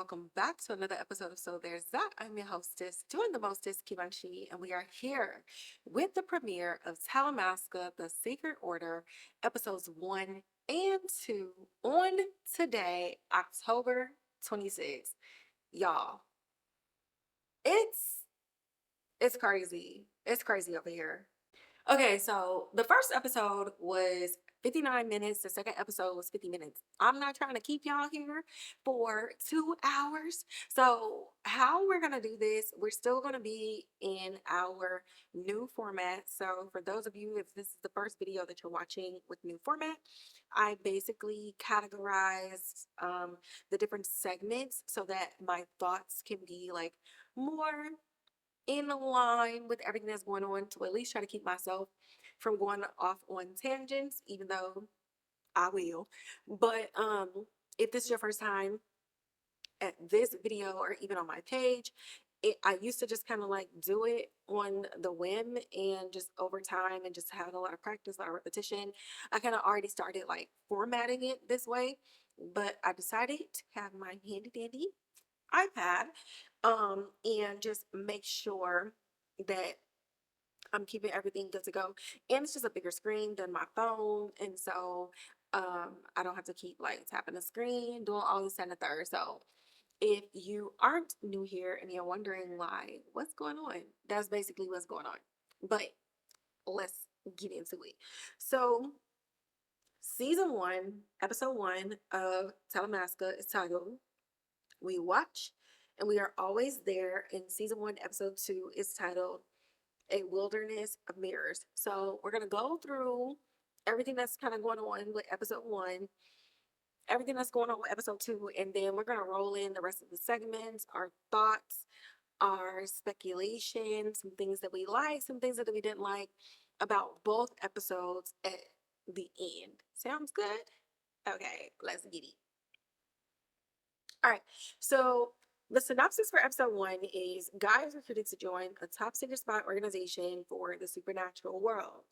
welcome back to another episode of So There's That. I'm your hostess, doing the mostest, Kivanshi, and we are here with the premiere of Talamasca, The Secret Order, episodes 1 and 2 on today, October 26th. Y'all, it's it's crazy. It's crazy over here. Okay, so the first episode was 59 minutes. The second episode was 50 minutes. I'm not trying to keep y'all here for 2 hours. So, how we're going to do this, we're still going to be in our new format. So, for those of you, if this is the first video that you're watching with new format, I basically categorized the different segments so that my thoughts can be like more in line with everything that's going on, to at least try to keep myself from going off on tangents, even though I will. But if this is your first time at this video or even on my page, I used to just kind of like do it on the whim, and just over time and just having a lot of practice, a lot of repetition, I kind of already started like formatting it this way. But I decided to have my handy dandy iPad and just make sure that I'm keeping everything good to go. And it's just a bigger screen than my phone. And so I don't have to keep like tapping the screen, doing all this and the third. So if you aren't new here and you're wondering like what's going on, that's basically what's going on. But let's get into it. So season 1, episode 1 of Talamasca is titled We Watch and We Are Always There. In season 1, episode 2 is titled A Wilderness of Mirrors. So we're going to go through everything that's kind of going on with episode 1, everything that's going on with episode 2, and then we're going to roll in the rest of the segments, our thoughts, our speculation, some things that we like, some things that we didn't like about both episodes at the end. Sounds good? Okay, let's get it. All right, so the synopsis for episode 1 is Guy is recruited to join a top secret spy organization for the supernatural world.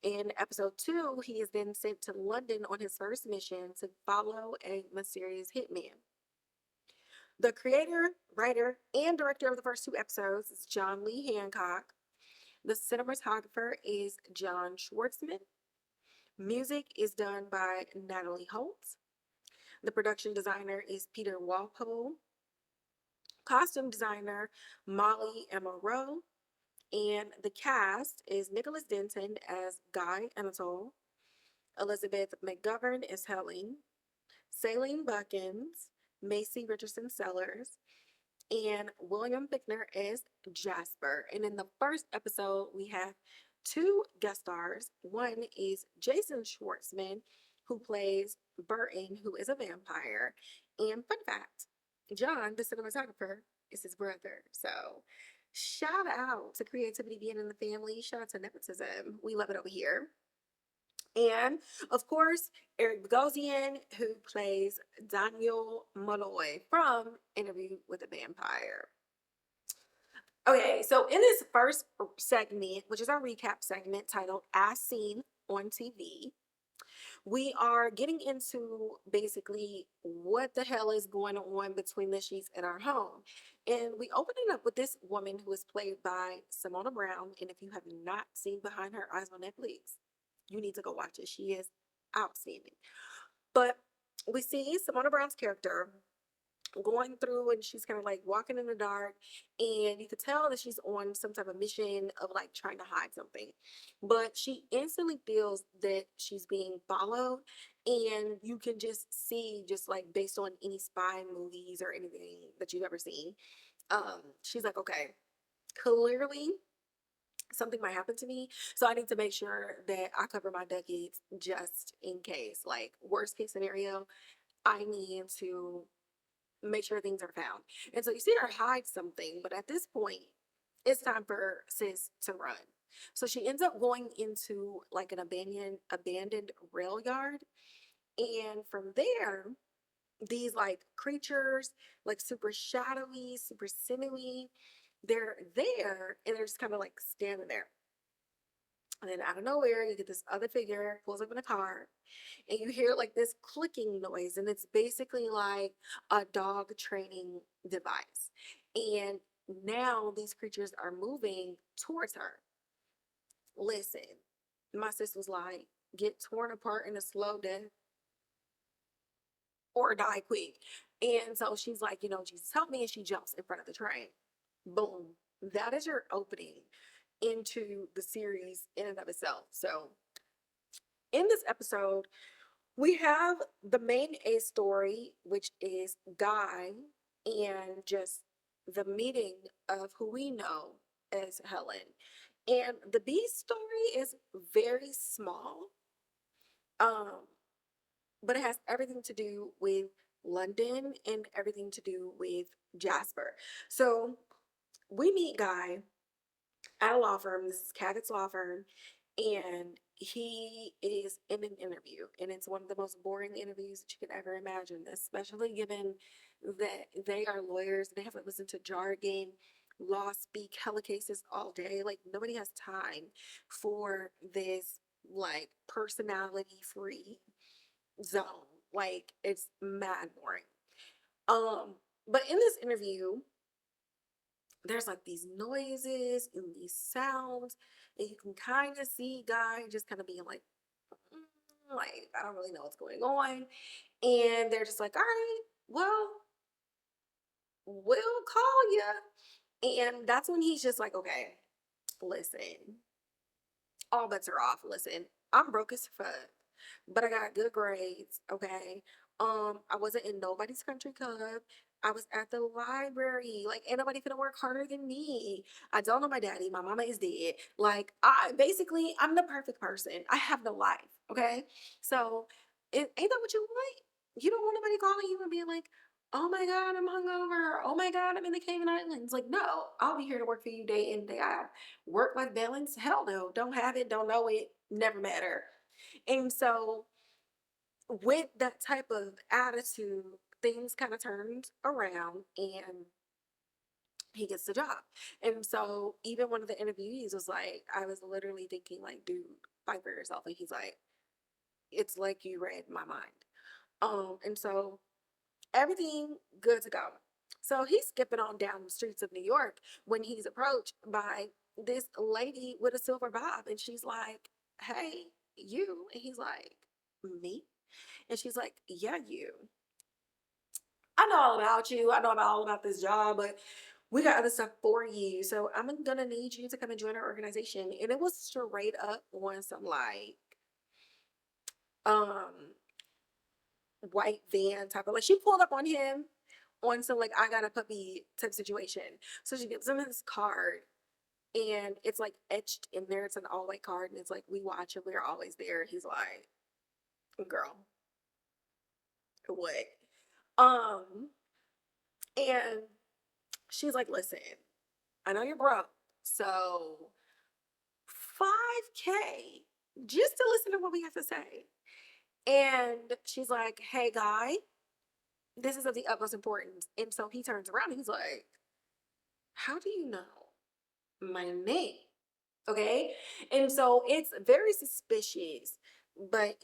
In episode 2, he is then sent to London on his first mission to follow a mysterious hitman. The creator, writer, and director of the first 2 episodes is John Lee Hancock. The cinematographer is John Schwartzman. Music is done by Natalie Holtz. The production designer is Peter Walpole. Costume designer Molly Rowe. And the cast is Nicholas Denton as Guy Anatole, Elizabeth McGovern as Helen, Celine Buckens, Maisie Richardson-Sellers, and William Fichtner as Jasper. And in the first episode, we have 2 guest stars. One is Jason Schwartzman, who plays Burton, who is a vampire. And fun fact, John, the cinematographer, is his brother. So shout out to creativity being in the family. Shout out to nepotism. We love it over here. And of course, Eric Bogosian, who plays Daniel Molloy from Interview with a Vampire. Okay, so in this first segment, which is our recap segment titled As Seen on TV, we are getting into basically what the hell is going on between the sheets in our home. And we open it up with this woman who is played by Simona Brown. And if you have not seen Behind Her Eyes on Netflix, you need to go watch it. She is outstanding. But we see Simona Brown's character going through, and she's kind of like walking in the dark, and you could tell that she's on some type of mission of like trying to hide something, but she instantly feels that she's being followed. And you can just see, just like based on any spy movies or anything that you've ever seen, she's like, okay, clearly something might happen to me, so I need to make sure that I cover my ducats just in case. Like, worst case scenario, I need to make sure things are found. And so you see her hide something, but at this point, it's time for sis to run. So she ends up going into like an abandoned rail yard. And from there, these like creatures, like super shadowy, super sinewy, they're there and they're just kind of like standing there. And then out of nowhere, you get this other figure pulls up in a car, and you hear like this clicking noise, and it's basically like a dog training device. And now these creatures are moving towards her. Listen, my sis was like, get torn apart in a slow death or die quick. And so she's like, Jesus help me, and she jumps in front of the train. Boom. That is your opening into the series in and of itself. So in this episode, we have the main A story, which is Guy and just the meeting of who we know as Helen. And the B story is very small, um, but it has everything to do with London and everything to do with Jasper. So we meet Guy at a law firm. This is Cabot's law firm, and he is in an interview, and it's one of the most boring interviews that you could ever imagine, especially given that they are lawyers and they have to listen to jargon, law speak, hella cases all day. Like nobody has time for this like personality free zone. Like it's mad boring. But in this interview, there's like these noises and these sounds, and you can kind of see Guy just kind of being like, like, I don't really know what's going on. And they're just like, all right, well, we'll call you. And that's when he's just like, okay, listen, all bets are off. Listen, I'm broke as fuck, but I got good grades. Okay. I wasn't in nobody's country club. I was at the library. Like, ain't nobody finna work harder than me. I don't know my daddy. My mama is dead. Like, I'm the perfect person. I have no life. Okay. So, ain't that what you want? You don't want nobody calling you and being like, oh my God, I'm hungover. Oh my God, I'm in the Cayman Islands. Like, no, I'll be here to work for you day in, day out. Work life balance? Hell no. Don't have it. Don't know it. Never matter. And so, with that type of attitude, things kind of turned around and he gets the job. And so, even one of the interviewees was like, I was literally thinking, like, dude, fight for yourself. And he's like, it's like you read my mind. And so everything good to go. So he's skipping on down the streets of New York when he's approached by this lady with a silver bob. And she's like, hey, you. And he's like, me? And she's like, yeah, you. I know all about you. I know all about this job, but we got other stuff for you. So I'm gonna need you to come and join our organization. And it was straight up on some like um white van type of like she pulled up on him on some like I got a puppy type situation. So she gives him his card and it's like etched in there. It's an all white card and it's like we watch and we're always there. He's like, girl, what? Um, and she's like, listen, I know you're broke, so 5K just to listen to what we have to say. And she's like, hey Guy, this is of the utmost importance. And so he turns around and he's like, how do you know my name? Okay. And so it's very suspicious, but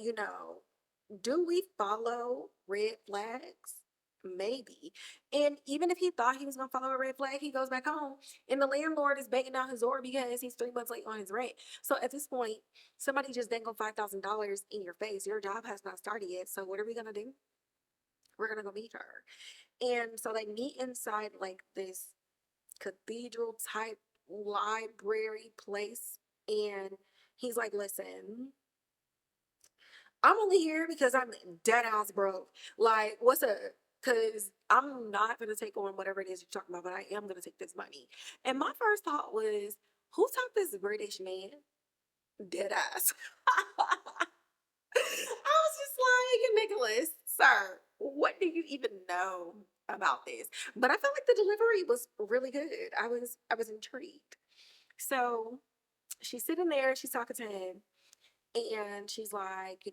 do we follow red flags? Maybe. And even if he thought he was going to follow a red flag, he goes back home and the landlord is banging down his door because he's 3 months late on his rent. So at this point, somebody just dangled $5,000 in your face. Your job has not started yet. So what are we going to do? We're going to go meet her. And so they meet inside like this cathedral type library place. And he's like, listen, I'm only here because I'm dead ass broke. Like, what's up? Because I'm not going to take on whatever it is you're talking about, but I am going to take this money. And my first thought was, who taught this British man dead ass? I was just like, Nicholas, sir, what do you even know about this? But I felt like the delivery was really good. I was intrigued. So she's sitting there, she's talking to him, and she's like,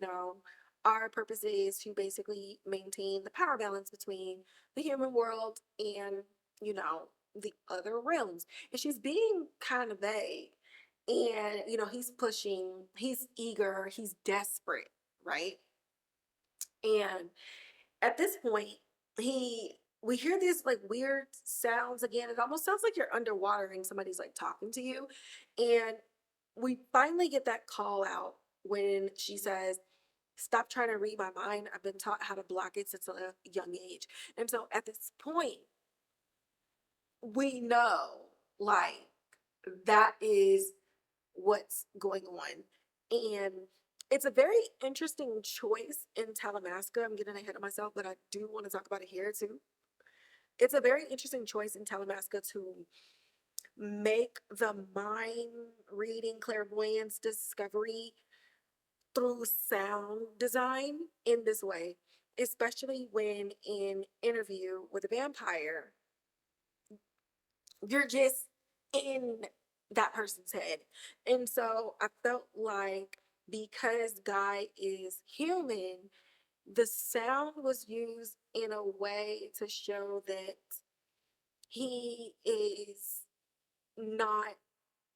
our purpose is to basically maintain the power balance between the human world and, the other realms. And she's being kind of vague. And, he's pushing, he's eager, he's desperate, right? And at this point, we hear these like weird sounds again. It almost sounds like you're underwater and somebody's like talking to you. And we finally get that call out when she says, "Stop trying to read my mind. I've been taught how to block it since a young age." And so at this point, we know like that is what's going on. And it's a very interesting choice in Talamasca. I'm getting ahead of myself, but I do want to talk about it here too. It's a very interesting choice in Talamasca to make the mind reading clairvoyance discovery through sound design in this way, especially when in Interview with a Vampire, you're just in that person's head. And so I felt like because Guy is human, the sound was used in a way to show that he is not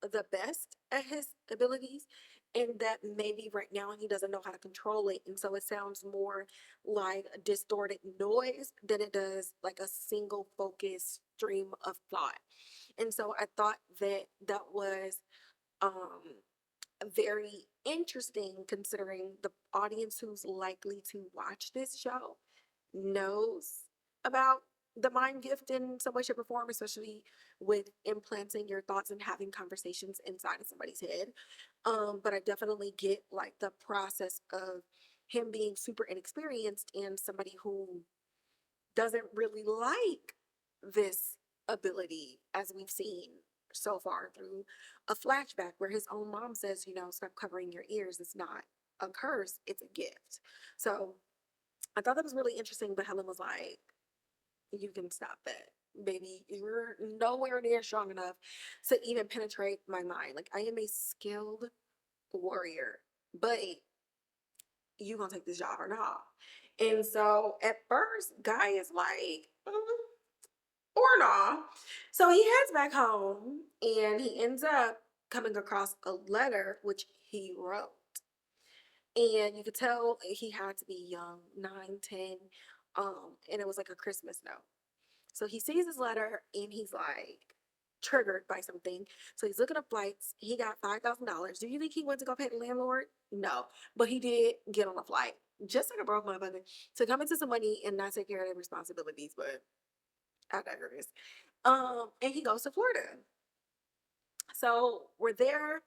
the best at his abilities, and that maybe right now he doesn't know how to control it, and so it sounds more like a distorted noise than it does like a single focused stream of thought. And so I thought that that was um very interesting, considering the audience who's likely to watch this show knows about the mind gift in some way, shape, or form, especially with implanting your thoughts and having conversations inside of somebody's head. But I definitely get like the process of him being super inexperienced and somebody who doesn't really like this ability, as we've seen so far through a flashback where his own mom says, stop covering your ears. It's not a curse, it's a gift. So I thought that was really interesting, but Helen was like, you can stop that. Baby, you're nowhere near strong enough to even penetrate my mind. Like, I am a skilled warrior, but you gonna take this job or not? And so at first, Guy is like, or not. So he heads back home and he ends up coming across a letter which he wrote. And you could tell he had to be young, 9, 10, and it was like a Christmas note. So he sees his letter and he's like triggered by something. So he's looking up flights. He got $5,000. Do you think he went to go pay the landlord? No, but he did get on a flight, just like a broke motherfucker, to come into some money and not take care of their responsibilities. But I digress. And he goes to Florida. So we're there.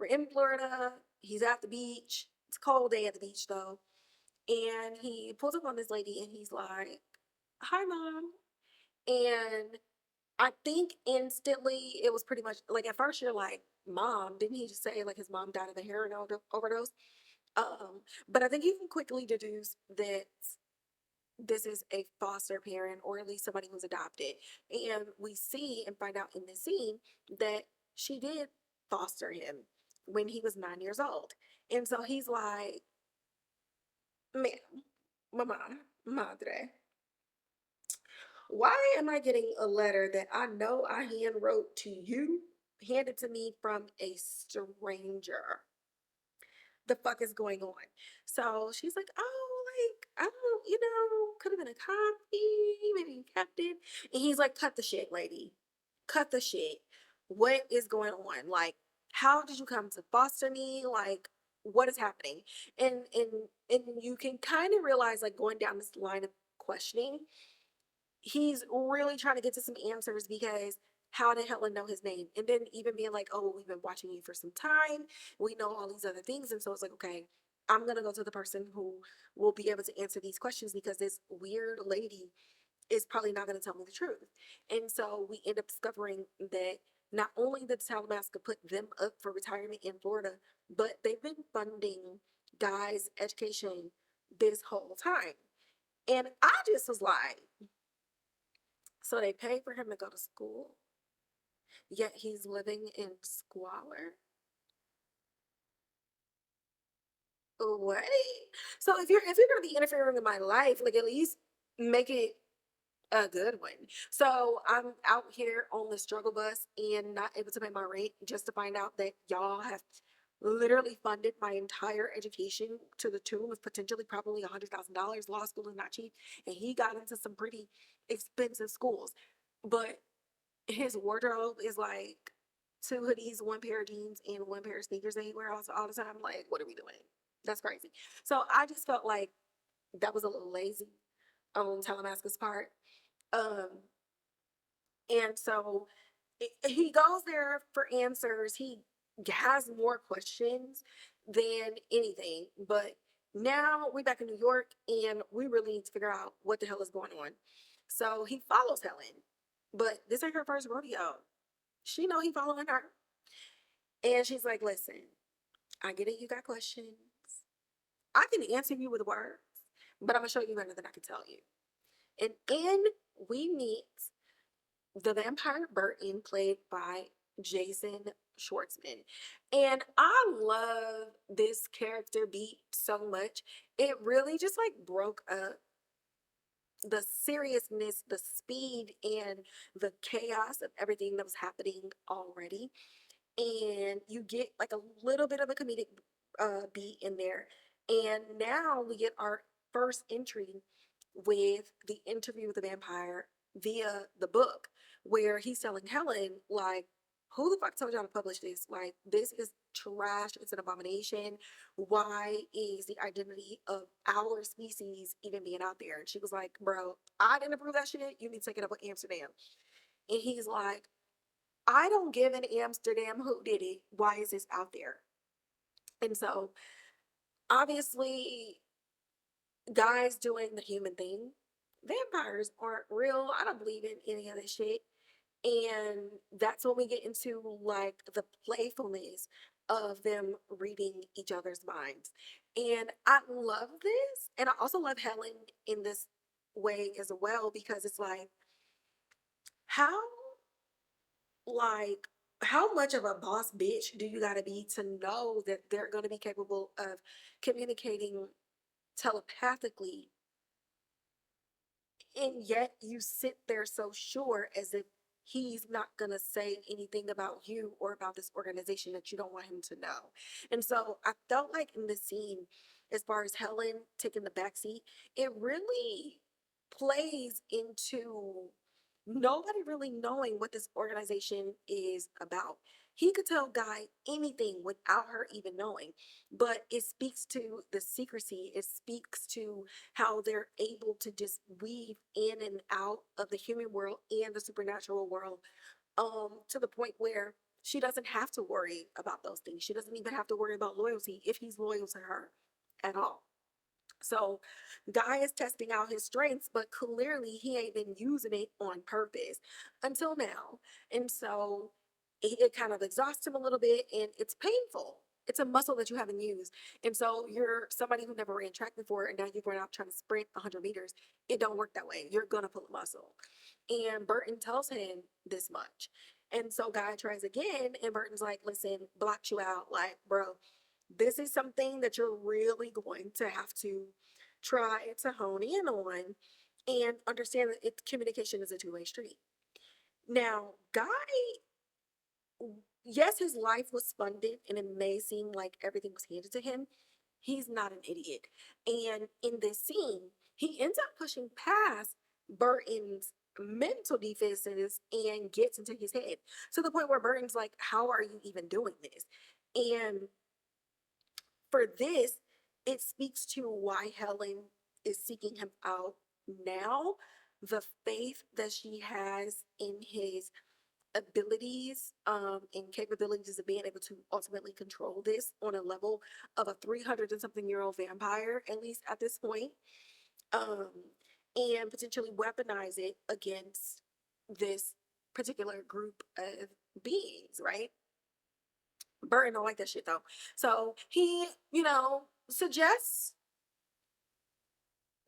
We're in Florida. He's at the beach. It's a cold day at the beach though. And he pulls up on this lady and he's like, "Hi, mom." And I think instantly it was pretty much like at first you're like, "Mom," didn't he just say like his mom died of a heroin overdose? But I think you can quickly deduce that this is a foster parent or at least somebody who's adopted. And we see and find out in this scene that she did foster him when he was 9 years old. And so he's like, "Ma'am, mama, madre, why am I getting a letter that I know I hand wrote to you, handed to me from a stranger? The fuck is going on?" So she's like, "Oh, like, I don't, could have been a copy. Maybe you kept it." And he's like, "Cut the shit, lady. Cut the shit. What is going on? Like, how did you come to foster me? Like, what is happening?" And you can kind of realize, like, going down this line of questioning, he's really trying to get to some answers because how did Helen know his name? And then even being like, "Oh, we've been watching you for some time. We know all these other things." And so it's like, okay, I'm going to go to the person who will be able to answer these questions because this weird lady is probably not going to tell me the truth. And so we end up discovering that not only did Talamasca put them up for retirement in Florida, but they've been funding Guy's education this whole time. And I just was like, so they pay for him to go to school, yet he's living in squalor. What? So if you're gonna be interfering in my life, like at least make it A good one. So I'm out here on the struggle bus and not able to pay my rent just to find out that y'all have literally funded my entire education to the tune of potentially probably $100,000. Law school is not cheap, and he got into some pretty expensive schools. But his wardrobe is like two hoodies, one pair of jeans, and one pair of sneakers that he wears all the time. Like, what are we doing? That's crazy. So I just felt like that was a little lazy on Talamasca's part. Um, and so he goes there for answers. He has more questions than anything. But now we're back in New York and we really need to figure out what the hell is going on. So he follows Helen, but this ain't her first rodeo. She know he following her. And she's like, listen, I get it, you got questions. I can answer you with words, but I'm gonna show you better than I can tell you. And in we meet the vampire Burton, played by Jason Schwartzman. And I love this character beat so much. It really just like broke up the seriousness, the speed, and the chaos of everything that was happening already. And you get like a little bit of a comedic beat in there. And now we get our first entry with the interview with the vampire via the book, where he's telling Helen, like, who the fuck told y'all to publish this? Like, this is trash. It's an abomination. Why is the identity of our species even being out there? And she was like, bro, I didn't approve that shit. You need to take it up with Amsterdam. And he's like, I don't give an Amsterdam who did it. Why is this out there? And so obviously, guys doing the human thing. Vampires aren't real. I don't believe in any of this shit. And that's when we get into like the playfulness of them reading each other's minds. And I love this. And I also love Helen in this way as well, because it's how like how much of a boss bitch do you got to be to know that they're going to be capable of communicating telepathically, and yet you sit there so sure as if he's not going to say anything about you or about this organization that you don't want him to know. And so I felt like in this scene, as far as Helen taking the back seat, it really plays into nobody really knowing what this organization is about. He could tell Guy anything without her even knowing, but it speaks to the secrecy. It speaks to how they're able to just weave in and out of the human world and the supernatural world, to the point where she doesn't have to worry about those things. She doesn't even have to worry about loyalty if he's loyal to her at all. So Guy is testing out his strengths, but clearly he ain't been using it on purpose until now. And so it kind of exhausts him a little bit, and it's painful. It's a muscle that you haven't used. And so you're somebody who never ran track before, and now you're going out trying to sprint 100 meters. It don't work that way. You're going to pull a muscle. And Burton tells him this much. And so Guy tries again, and Burton's like, listen, blocked you out. Like, bro, this is something that you're really going to have to try to hone in on and understand that communication is a two-way street. Now, Guy, yes, his life was funded and it may seem like everything was handed to him. He's not an idiot. And in this scene, he ends up pushing past Burton's mental defenses and gets into his head to the point where Burton's like, how are you even doing this? And for this, it speaks to why Helen is seeking him out now. The faith that she has in his abilities, and capabilities of being able to ultimately control this on a level of a 300 and something year old vampire, at least at this point, um, and potentially weaponize it against this particular group of beings, right? Burton don't like that shit though. So he, suggests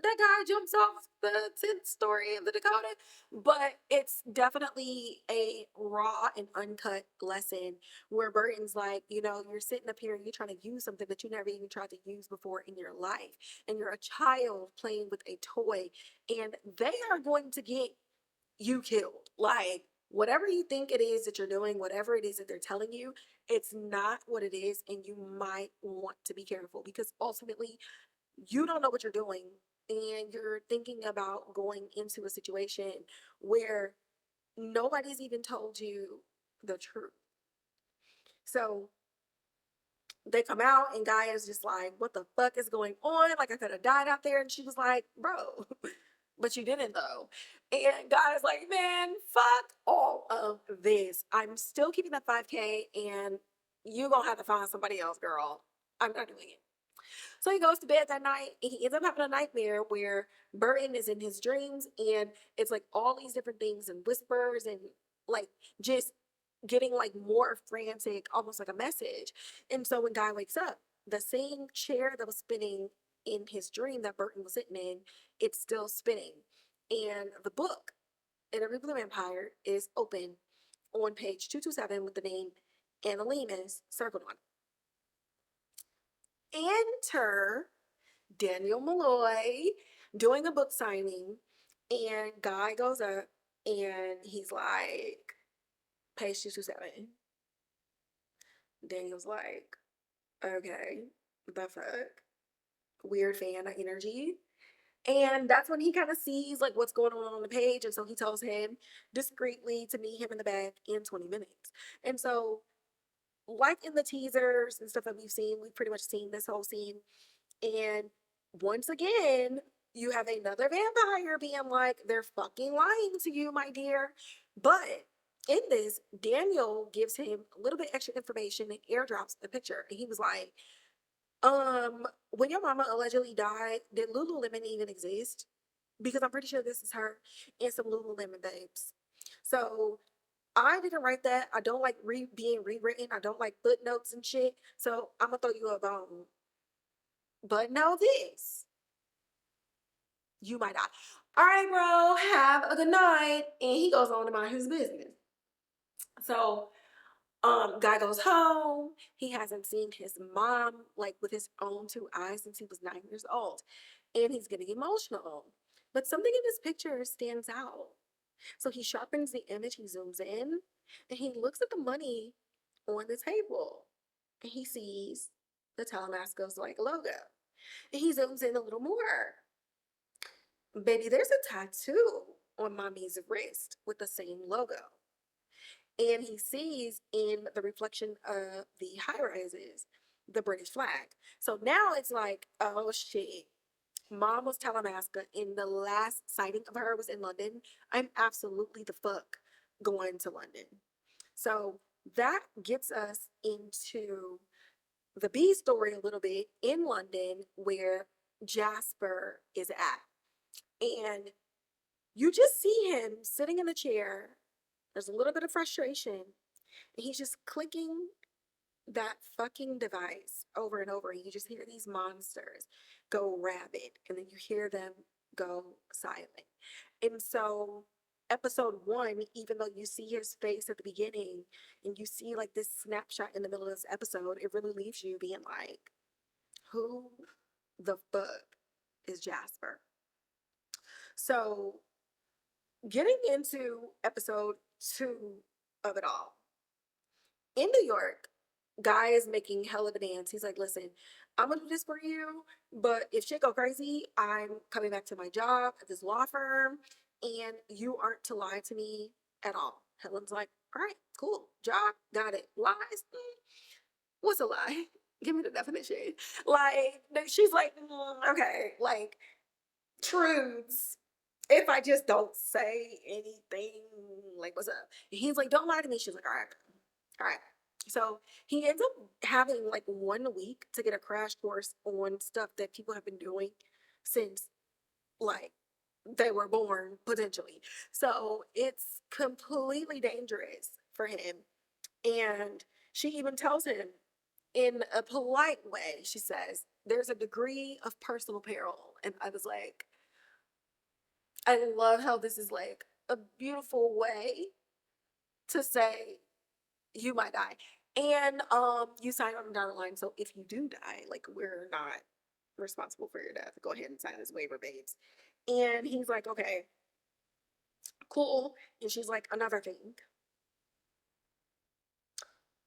that guy jumps off the 10th story of the Dakota. But it's definitely a raw and uncut lesson where Burton's like, you're sitting up here and you're trying to use something that you never even tried to use before in your life. And you're a child playing with a toy, and they are going to get you killed. Like, whatever you think it is that you're doing, whatever it is that they're telling you, it's not what it is. And you might want to be careful because ultimately, you don't know what you're doing, and you're thinking about going into a situation where nobody's even told you the truth. So they come out, and Guy is just like, what the fuck is going on? Like, I could have died out there. And she was like, bro, but you didn't though. And Guy's like, man, fuck all of this. I'm still keeping that 5K, and you gonna have to find somebody else, girl. I'm not doing it. So he goes to bed that night, and he ends up having a nightmare where Burton is in his dreams, and it's like all these different things and whispers and like just getting like more frantic, almost like a message. And so when Guy wakes up, the same chair that was spinning in his dream that Burton was sitting in, it's still spinning. And the book, Interview with the Vampire, is open on page 227 with the name Annalemus circled on it. Enter Daniel Molloy doing a book signing, and Guy goes up and he's like, page 227. Daniel's like, okay, the fuck? Weird fan energy. And that's when he kind of sees like what's going on the page. And so he tells him discreetly to meet him in the back in 20 minutes. And so, like in the teasers and stuff that we've seen, we've pretty much seen this whole scene. And once again, you have another vampire being like, they're fucking lying to you, my dear. But in this, Daniel gives him a little bit extra information and airdrops the picture. And he was like, when your mama allegedly died, did Lululemon even exist? Because I'm pretty sure this is her and some Lululemon babes. So I didn't write that. I don't like being rewritten. I don't like footnotes and shit. So I'm gonna throw you a bone. But know this, you might not. All right, bro, have a good night. And he goes on to mind his business. So, Guy goes home. He hasn't seen his mom like with his own two eyes since he was 9 years old. And he's getting emotional. But something in this picture stands out. So he sharpens the image, he zooms in, and he looks at the money on the table. And he sees the Talamasca's like logo. And he zooms in a little more. Baby, there's a tattoo on mommy's wrist with the same logo. And he sees in the reflection of the high rises the British flag. So now it's like, oh shit. Mom was Talamasca, and the last sighting of her was in London. I'm absolutely the fuck going to London. So that gets us into the B story a little bit in London where Jasper is at. And you just see him sitting in a chair. There's a little bit of frustration. And he's just clicking that fucking device over and over. And you just hear these monsters go rabid. And then you hear them go silent. And so, episode one, even though you see his face at the beginning and you see like this snapshot in the middle of this episode, it really leaves you being like, who the fuck is Jasper? So, getting into episode two of it all. In New York, Guy is making hella demands. He's like, listen, I'm gonna do this for you, but if shit go crazy, I'm coming back to my job at this law firm, and you aren't to lie to me at all. Helen's like, all right, cool, job, got it. Lies? What's a lie? Give me the definition. Like, she's like, okay, like, truths. If I just don't say anything, like, what's up? And he's like, don't lie to me. She's like, all right, all right. So he ends up having like 1 week to get a crash course on stuff that people have been doing since like they were born, potentially. So it's completely dangerous for him. And she even tells him, In a polite way, she says, there's a degree of personal peril. And I was like, I love how this is like a beautiful way to say you might die. And you sign on the dotted line. So if you do die, like we're not responsible for your death. Go ahead and sign this waiver, babes. And he's like, okay, cool. And she's like, another thing.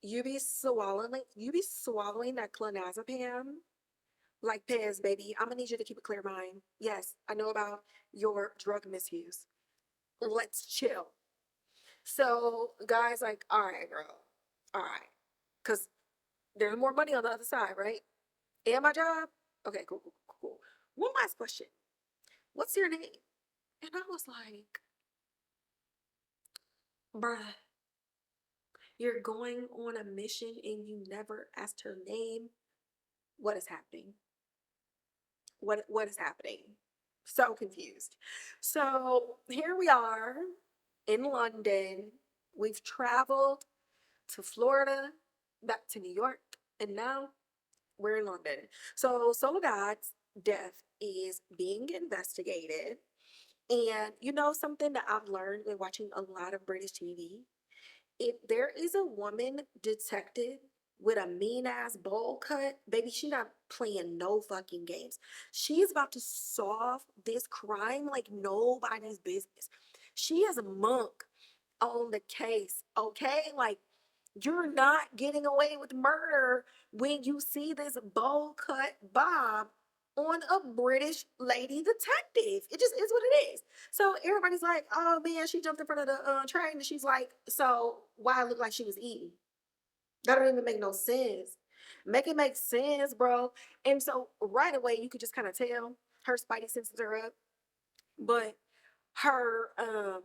You be swallowing that clonazepam like Pez, baby. I'm gonna need you to keep a clear mind. Yes, I know about your drug misuse. Let's chill. So guys like, all right, girl. All right. Cause there's more money on the other side, right? And my job? Okay, cool, cool, cool, cool. One last question. What's your name? And I was like, bruh, you're going on a mission and you never asked her name. What is happening? What is happening? So confused. So here we are in London. We've traveled to Florida, back to New York, and now we're in London. So Soledad's death is being investigated. And you know something that I've learned when watching a lot of British TV? If there is a woman detective with a mean ass bowl cut, baby, she not playing no fucking games. She is about to solve this crime like nobody's business. She is a monk on the case, okay? Like, you're not getting away with murder when you see this bowl cut Bob on a British lady detective. It just is what it is. So everybody's like, oh man, she jumped in front of the train. And she's like, so why it look like she was eating? That don't even make no sense. Make it make sense, bro. And so right away, you could just kind of tell her spidey senses are up. But her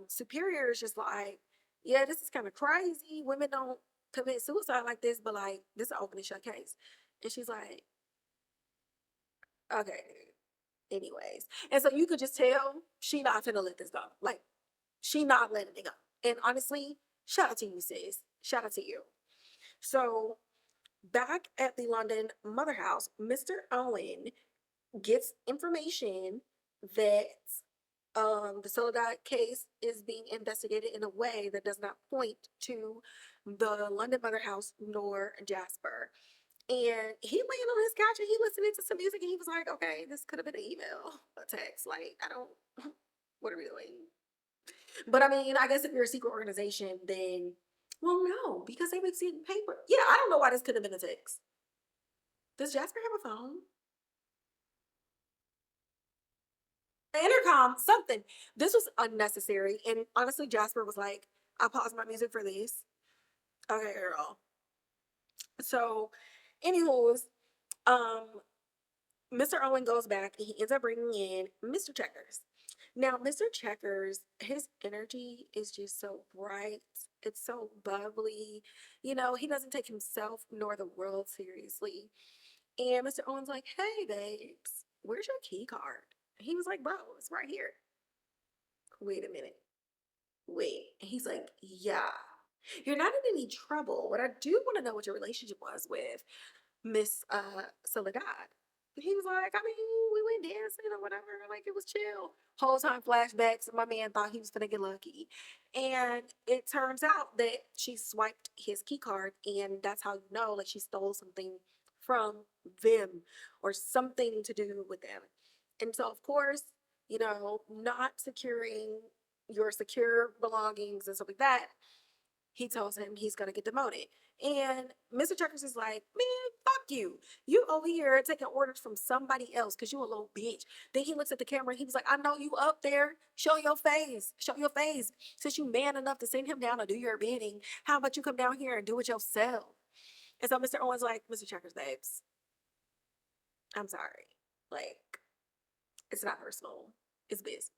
superior is just like, yeah, this is kind of crazy. Women don't commit suicide like this, but like this is an open and shut case. And she's like, okay, anyways. And so you could just tell she not finna let this go. Like she not letting it go. And honestly, shout out to you, sis. Shout out to you. So back at the London mother house, Mr. Owen gets information that the Soledad case is being investigated in a way that does not point to the London mother house nor Jasper. And he laying on his couch and he listening to some music and he was like, okay, this could have been an email, a text. Like, I don't, what are we doing? But I mean, I guess if you're a secret organization, then, well, no, because they make seeing paper. Yeah, I don't know why this could have been a text. Does Jasper have a phone? Intercom, something. This was unnecessary. And honestly, Jasper was like, I paused my music for this. Okay, girl. So, anywho's, um, Mr. Owen goes back and he ends up bringing in Mr. Checkers. Now, Mr. Checkers, his energy is just so bright. It's so bubbly. You know, he doesn't take himself nor the world seriously. And Mr. Owen's like, hey, babes, where's your key card? He was like, bro, it's right here. Wait a minute. Wait. And he's like, yeah. You're not in any trouble. What I do want to know what your relationship was with Miss Soledad. He was like, I mean, we went dancing or whatever. Like, it was chill. Whole time flashbacks. My man thought he was gonna get lucky. And it turns out that she swiped his key card, and that's how you know, like, she stole something from them or something to do with them. And so, of course, you know, not securing your secure belongings and stuff like that, he tells him he's gonna get demoted. And Mr. Checkers is like, man, fuck you. You over here taking orders from somebody else because you a little bitch. Then he looks at the camera and he was like, I know you up there. Show your face. Show your face. Since you man enough to send him down to do your bidding, how about you come down here and do it yourself? And so Mr. Owen's like, Mr. Checkers, babes, I'm sorry. Like, it's not personal. It's business.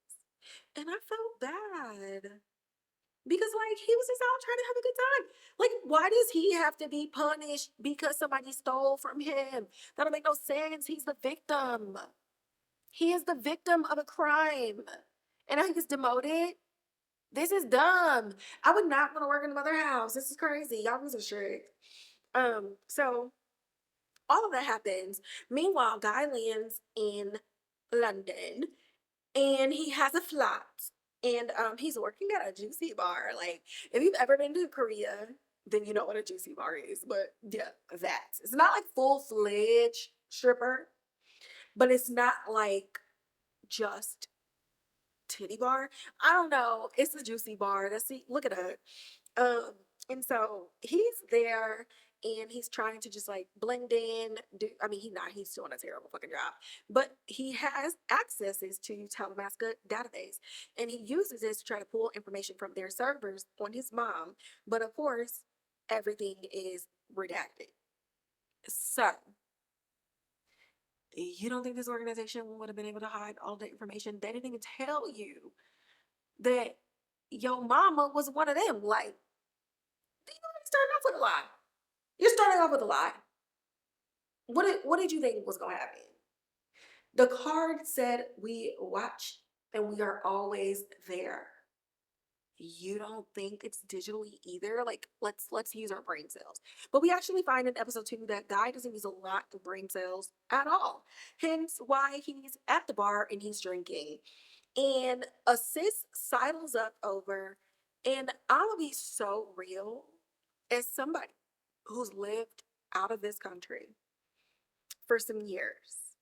And I felt bad. Because like he was just out trying to have a good time. Like, why does he have to be punished because somebody stole from him? That don't make no sense. He's the victim. He is the victim of a crime. And now he's demoted. This is dumb. I would not want to work in the mother house. This is crazy. Y'all was a strict. So all of that happens. Meanwhile, Guy lands in London and he has a flat. And he's working at a juicy bar. Like, if you've ever been to Korea, then you know what a juicy bar is. But yeah, that. It's not like full-fledged stripper, but it's not like just titty bar. I don't know. It's a juicy bar. Let's see. Look at it. Um, and so he's there and he's trying to just like blend in. He's doing a terrible fucking job. But he has accesses to Talamasca database and he uses this to try to pull information from their servers on his mom. But of course, everything is redacted. So you don't think this organization would have been able to hide all the information? They didn't even tell you that your mama was one of them. Like, you starting off with a lie. You're starting off with a lie. What did you think was gonna happen? The card said we watch and we are always there. You don't think it's digitally either? Like, let's use our brain cells. But we actually find in episode 2 that Guy doesn't use a lot of brain cells at all. Hence why he's at the bar and he's drinking. And a sis sidles up over, and I'll be so real as somebody who's lived out of this country for some years.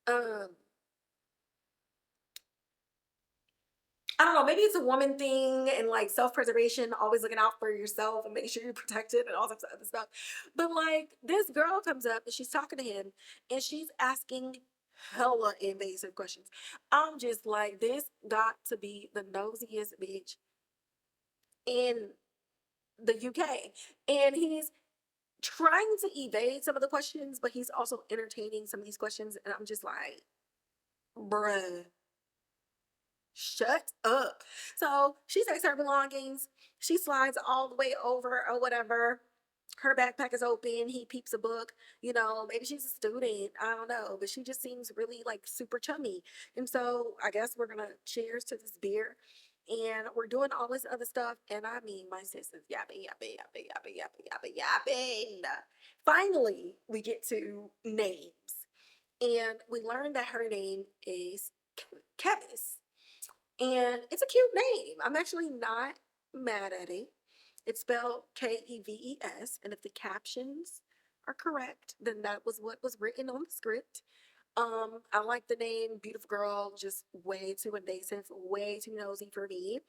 Um, I don't know, maybe it's a woman thing and like self-preservation, always looking out for yourself and making sure you're protected and all types of other stuff. But like this girl comes up and she's talking to him and she's asking hella invasive questions. I'm just like, this got to be the nosiest bitch in the UK. And he's trying to evade some of the questions, but he's also entertaining some of these questions. And I'm just like, bruh, shut up. So she takes her belongings. She slides all the way over or whatever. Her backpack is open. He peeps a book. You know, maybe she's a student. I don't know. But she just seems really like super chummy. And so I guess we're going to cheers to this beer. And we're doing all this other stuff. And I mean, my sis is yapping, yapping, yapping, yapping, yapping, yapping, yapping. Finally, we get to names. And we learn that her name is Kevis. And it's a cute name. I'm actually not mad at it. It's spelled Keves. And if the captions are correct, then that was what was written on the script. I like the name Beautiful Girl, just way too invasive, way too nosy for me.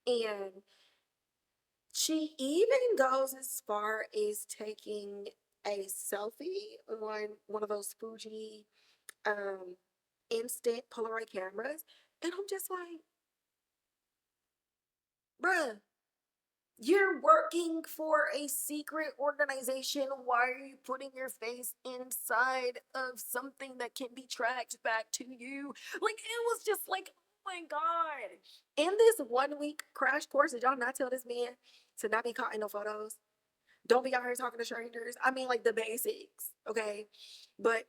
And she even goes as far as taking a selfie on one of those Fuji um instant Polaroid cameras. And I'm just like, bruh, you're working for a secret organization. Why are you putting your face inside of something that can be tracked back to you? Like, it was just like, oh my God. In this 1 week crash course, did y'all not tell this man to not be caught in no photos? Don't be out here talking to strangers. I mean, like the basics, okay? But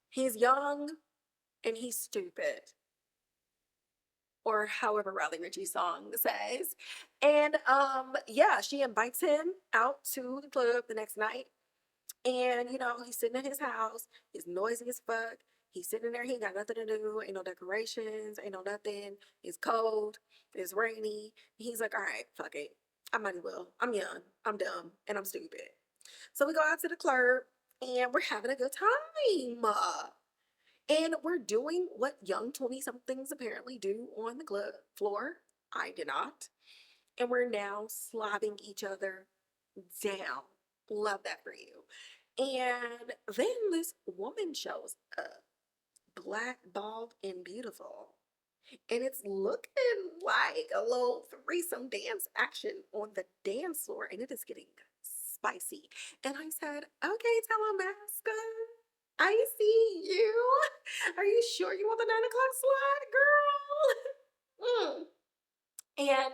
he's young and he's stupid, or however Riley Ritchie's song says. And yeah, she invites him out to the club the next night. And you know, he's sitting in his house, he's noisy as fuck. He's sitting there, he ain't got nothing to do, ain't no decorations, ain't no nothing. It's cold, it's rainy. He's like, all right, fuck it. I might as well. I'm young, I'm dumb, and I'm stupid. So we go out to the club and we're having a good time. And we're doing what young 20 somethings apparently do on the club floor. I did not. And we're now slobbing each other down. Love that for you. And then this woman shows up, black, bald, and beautiful. And it's looking like a little threesome dance action on the dance floor. And it is getting spicy. And I said, okay, Talamasca, I see you. Are you sure you want the 9 o'clock slide, girl? And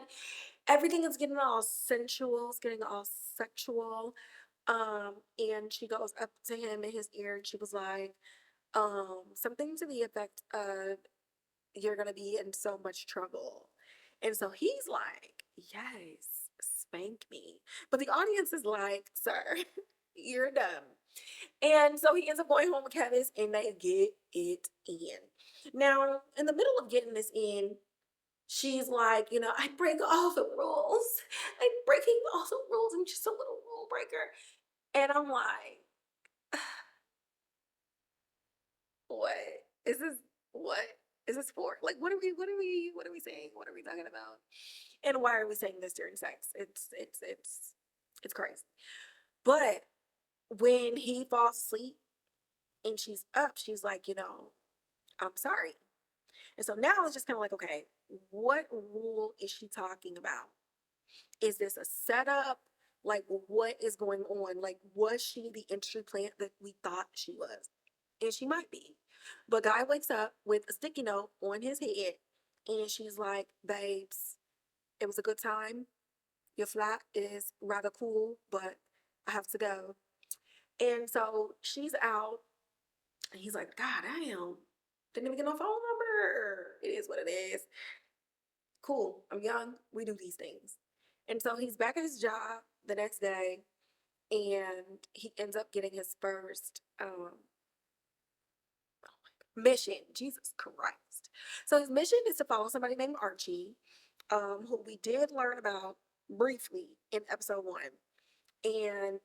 everything is getting all sensual, it's getting all sexual. And she goes up to him in his ear and she was like, something to the effect of, you're gonna be in so much trouble. And so he's like, yes, spank me. But the audience is like, sir, you're dumb. And so he ends up going home with Kevis and they get it in. Now, in the middle of getting this in, she's like, I break all the rules. I'm breaking all the rules. I'm just a little rule breaker. And I'm like, what is this? What is this for? Like, what are we saying? What are we talking about? And why are we saying this during sex? It's crazy. But when he falls asleep and she's up, she's like, I'm sorry. And so now it's just kind of like, okay, what rule is she talking about? Is this a setup? Like, what is going on? Like, was she the industry plant that we thought she was? And she might be. But Guy wakes up with a sticky note on his head, and she's like, babes, it was a good time. Your flat is rather cool, but I have to go. And so she's out, and he's like, God damn, didn't even get no phone number. It is what it is. Cool, I'm young. We do these things. And so he's back at his job the next day, and he ends up getting his first mission. Jesus Christ. So his mission is to follow somebody named Archie, who we did learn about briefly in episode 1. And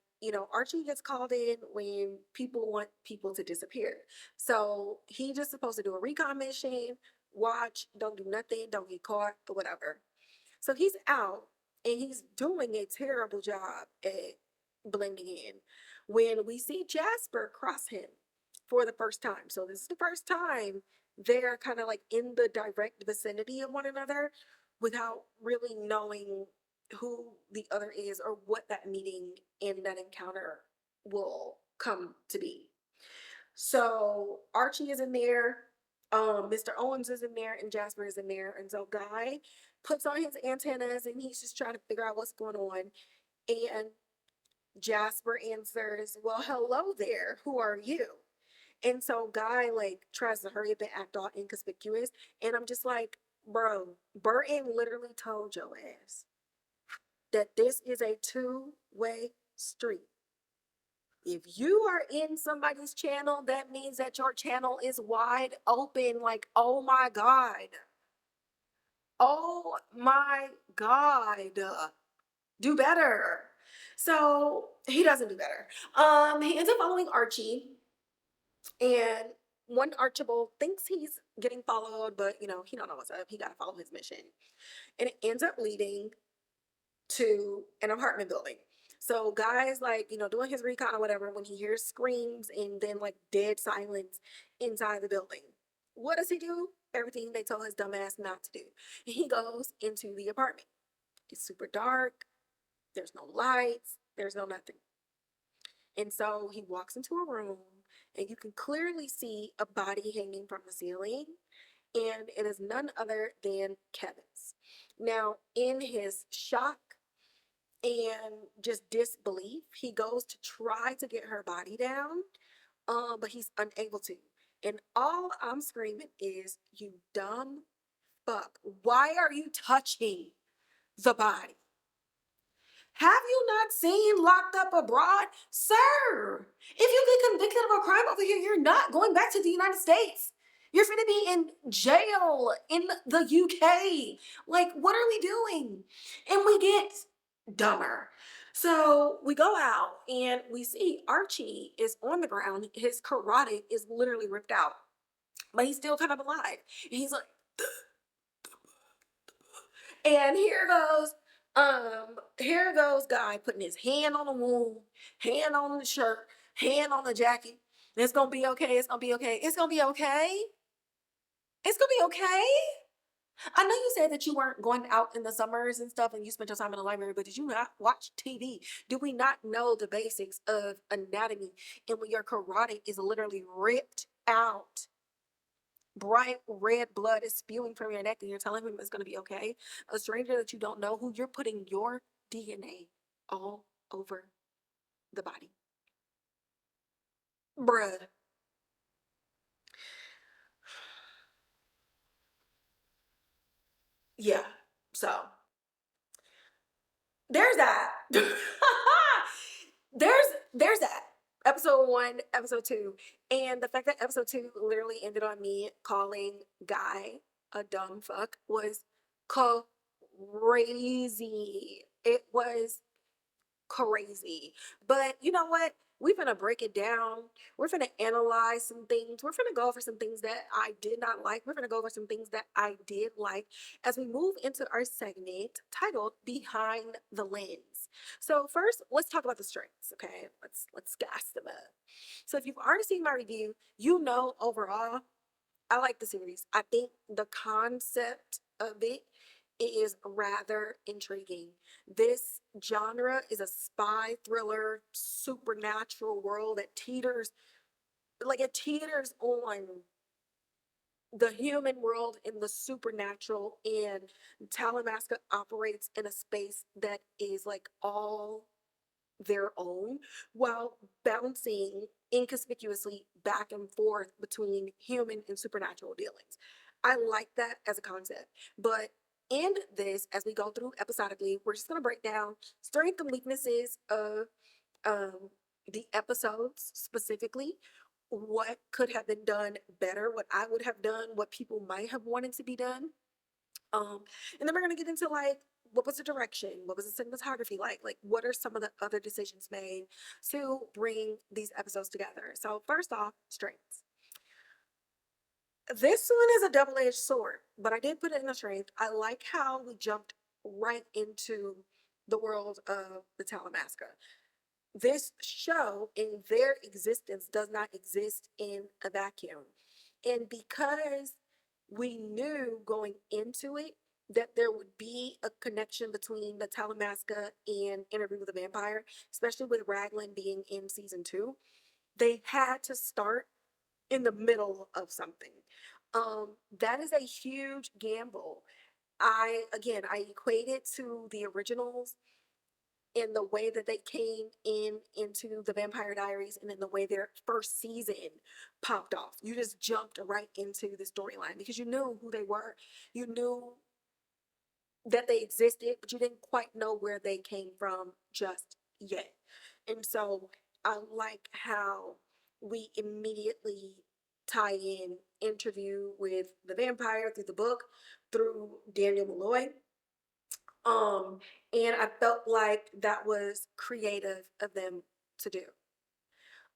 Archie gets called in when people want people to disappear. So he just supposed to do a recon mission, watch, don't do nothing, don't get caught, or whatever. So he's out and he's doing a terrible job at blending in when we see Jasper cross him for the first time. So this is the first time they're kind of like in the direct vicinity of one another without really knowing who the other is or what that meeting and that encounter will come to be. So Archie is in there, Mr. Owens is in there, and Jasper is in there. And so Guy puts on his antennas and he's just trying to figure out what's going on. And Jasper answers, well, hello there. Who are you? And so Guy like tries to hurry up and act all inconspicuous. And I'm just like, bro, Burton literally told your ass that this is a two-way street. If you are in somebody's channel, that means that your channel is wide open. Like, oh my God. Oh my God. Do better. So he doesn't do better. He ends up following Archie. And one Archibald thinks he's getting followed, but he don't know what's up. He gotta follow his mission. And it ends up leading to an apartment building. So Guy's like, doing his recon or whatever when he hears screams and then like dead silence inside the building. What does he do? Everything they told his dumb ass not to do. And he goes into the apartment. It's super dark. There's no lights. There's no nothing. And so he walks into a room and you can clearly see a body hanging from the ceiling. And it is none other than Kevin's. Now, in his shock and just disbelief, he goes to try to get her body down, but he's unable to. And all I'm screaming is, you dumb fuck. Why are you touching the body? Have you not seen Locked Up Abroad? Sir, if you get convicted of a crime over here, you're not going back to the United States. You're going to be in jail in the UK. Like, what are we doing? And we get dumber. So we go out and we see Archie is on the ground. His carotid is literally ripped out, but he's still kind of alive. And he's like, and here goes Guy putting his hand on the wound, hand on the shirt, hand on the jacket. It's gonna be okay. It's gonna be okay. It's gonna be okay. It's gonna be okay. I know you said that you weren't going out in the summers and stuff and you spent your time in the library, but did you not watch TV? Do we not know the basics of anatomy? And when your carotid is literally ripped out, bright red blood is spewing from your neck and you're telling him it's going to be okay, a stranger that you don't know, who you're putting your DNA all over the body. Bruh. Yeah, so there's that. there's that. Episode episode one, episode two. And the fact that episode two literally ended on me calling Guy a dumb fuck was crazy. It was crazy. But you know what? We're gonna break it down. We're gonna analyze some things. We're gonna go over some things that I did not like. We're gonna go over some things that I did like as we move into our segment titled Behind the Lens. So first, let's talk about the strengths. Okay, let's gas them up. So if you've already seen my review, you know overall I like the series. I think the concept of it is rather intriguing. This genre is a spy thriller, supernatural world that teeters, like it teeters on the human world and the supernatural, and Talamasca operates in a space that is like all their own while bouncing inconspicuously back and forth between human and supernatural dealings. I like that as a concept. But in this, as we go through episodically, we're just going to break down strengths and weaknesses of um, the episodes specifically, what could have been done better, what I would have done, what people might have wanted to be done. Um, and then we're gonna get into like what was the direction, what was the cinematography like what are some of the other decisions made to bring these episodes together. So first off, strengths. This one is a double-edged sword, but I did put it in the strength. I like how we jumped right into the world of the Talamasca. This show in their existence does not exist in a vacuum. And because we knew going into it that there would be a connection between the Talamasca and Interview with a Vampire, especially with Raglan being in season two, they had to start in the middle of something. That is a huge gamble. I equate it to the originals in the way that they came into the Vampire Diaries and in the way their first season popped off. You just jumped right into the storyline because you knew who they were. You knew that they existed, but you didn't quite know where they came from just yet. And so I like how we immediately tie in Interview with the Vampire through the book, through Daniel Molloy. Um, and I felt like that was creative of them to do.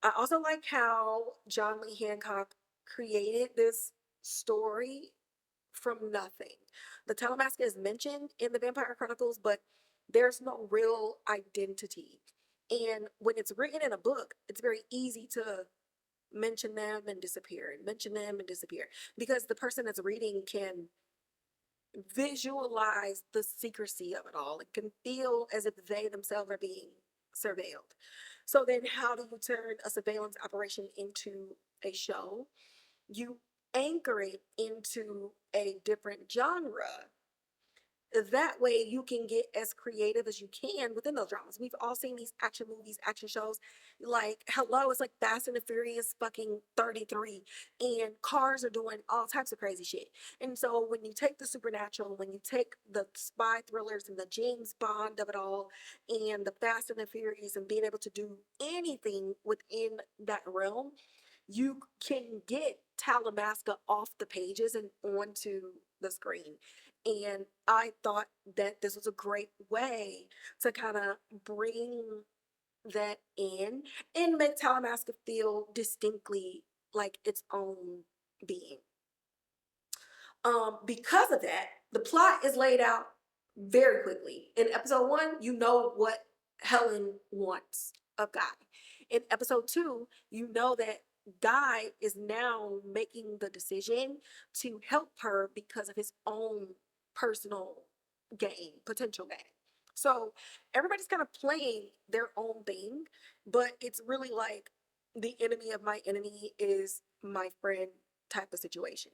I also like how John Lee Hancock created this story from nothing. The Talamasca is mentioned in the Vampire Chronicles, but there's no real identity. And when it's written in a book, it's very easy to mention them and disappear, and mention them and disappear, because the person that's reading can visualize the secrecy of it all. It can feel as if they themselves are being surveilled. So then how do you turn a surveillance operation into a show? You anchor it into a different genre. That way you can get as creative as you can within those dramas. We've all seen these action movies, action shows. Like, hello, it's like Fast and the Furious fucking 33. And cars are doing all types of crazy shit. And so when you take the supernatural, when you take the spy thrillers and the James Bond of it all, and the Fast and the Furious, and being able to do anything within that realm, you can get Talamasca off the pages and onto the screen. And I thought that this was a great way to kind of bring that in and make Talamasca feel distinctly like its own being. Because of that, the plot is laid out very quickly. In episode one, you know what Helen wants of Guy. In episode two, you know that Guy is now making the decision to help her because of his own personal gain, potential gain. So everybody's kind of playing their own thing, but it's really like the enemy of my enemy is my friend type of situation.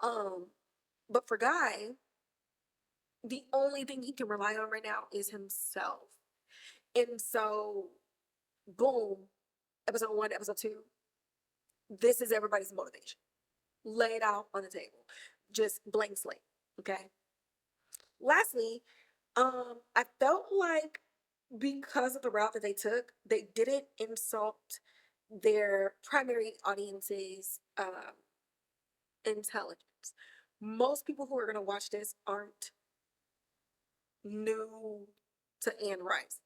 Um, but for Guy, the only thing he can rely on right now is himself. And so, boom, episode one, episode two, this is everybody's motivation laid out on the table, just blank slate. Okay. Lastly, I felt like because of the route that they took, they didn't insult their primary audience's intelligence. Most people who are going to watch this aren't new to Anne Rice.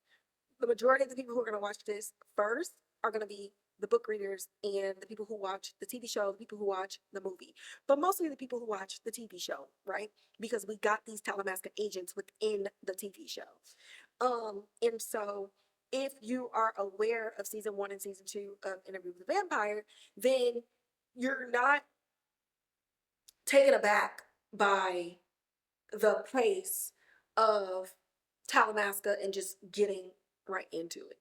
The majority of the people who are going to watch this first are going to be the book readers and the people who watch the TV show, the people who watch the movie, but mostly the people who watch the TV show, right? Because we got these Talamasca agents within the TV show. And so if you are aware of season 1 and season 2 of Interview with the Vampire, then you're not taken aback by the place of Talamasca and just getting right into it.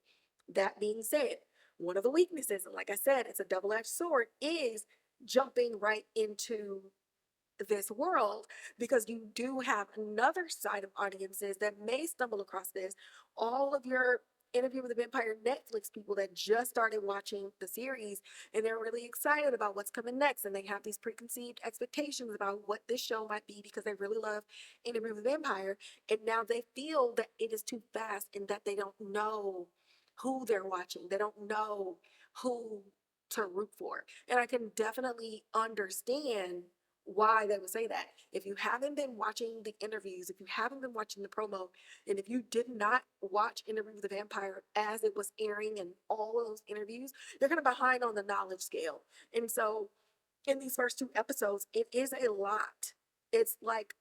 That being said, one of the weaknesses, and like I said, it's a double-edged sword, is jumping right into this world, because you do have another side of audiences that may stumble across this. All of your Interview with the Vampire Netflix people that just started watching the series, and they're really excited about what's coming next, and they have these preconceived expectations about what this show might be because they really love Interview with the Vampire, and now they feel that it is too fast and that they don't know who they're watching. They don't know who to root for. And I can definitely understand why they would say that. If you haven't been watching the interviews, if you haven't been watching the promo, and if you did not watch Interview with the Vampire as it was airing and all of those interviews, you're kind of behind on the knowledge scale. And so in these first 2 episodes, it is a lot. It's like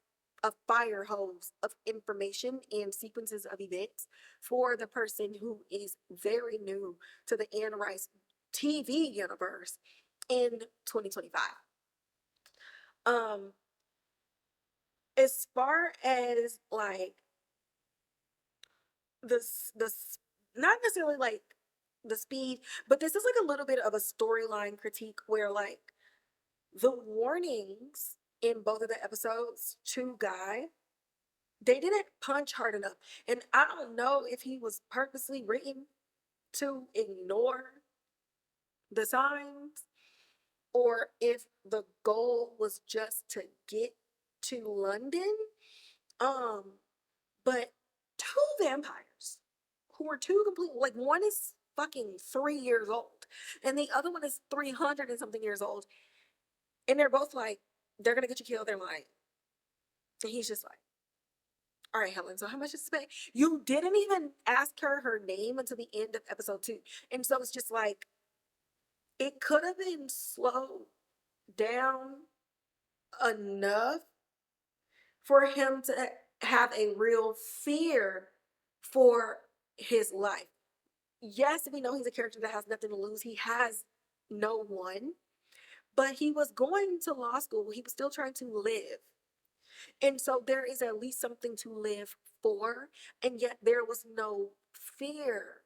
a fire hose of information and sequences of events for the person who is very new to the Anne Rice TV universe in 2025. Um, as far as like the not necessarily like the speed, but this is like a little bit of a storyline critique where like the warnings in both of the episodes to Guy, they didn't punch hard enough. And I don't know if he was purposely written to ignore the signs or if the goal was just to get to London. Um, but 2 vampires who are 2 complete, like one is fucking 3 years old and the other one is 300 and something years old. And they're both like, they're gonna get you killed, they're lying. And he's just like, all right, Helen, so how much is to pay? You didn't even ask her name until the end of episode 2. And so it's just like, it could have been slowed down enough for him to have a real fear for his life. Yes, we know he's a character that has nothing to lose. He has no one, but he was going to law school. He was still trying to live. And so there is at least something to live for. And yet there was no fear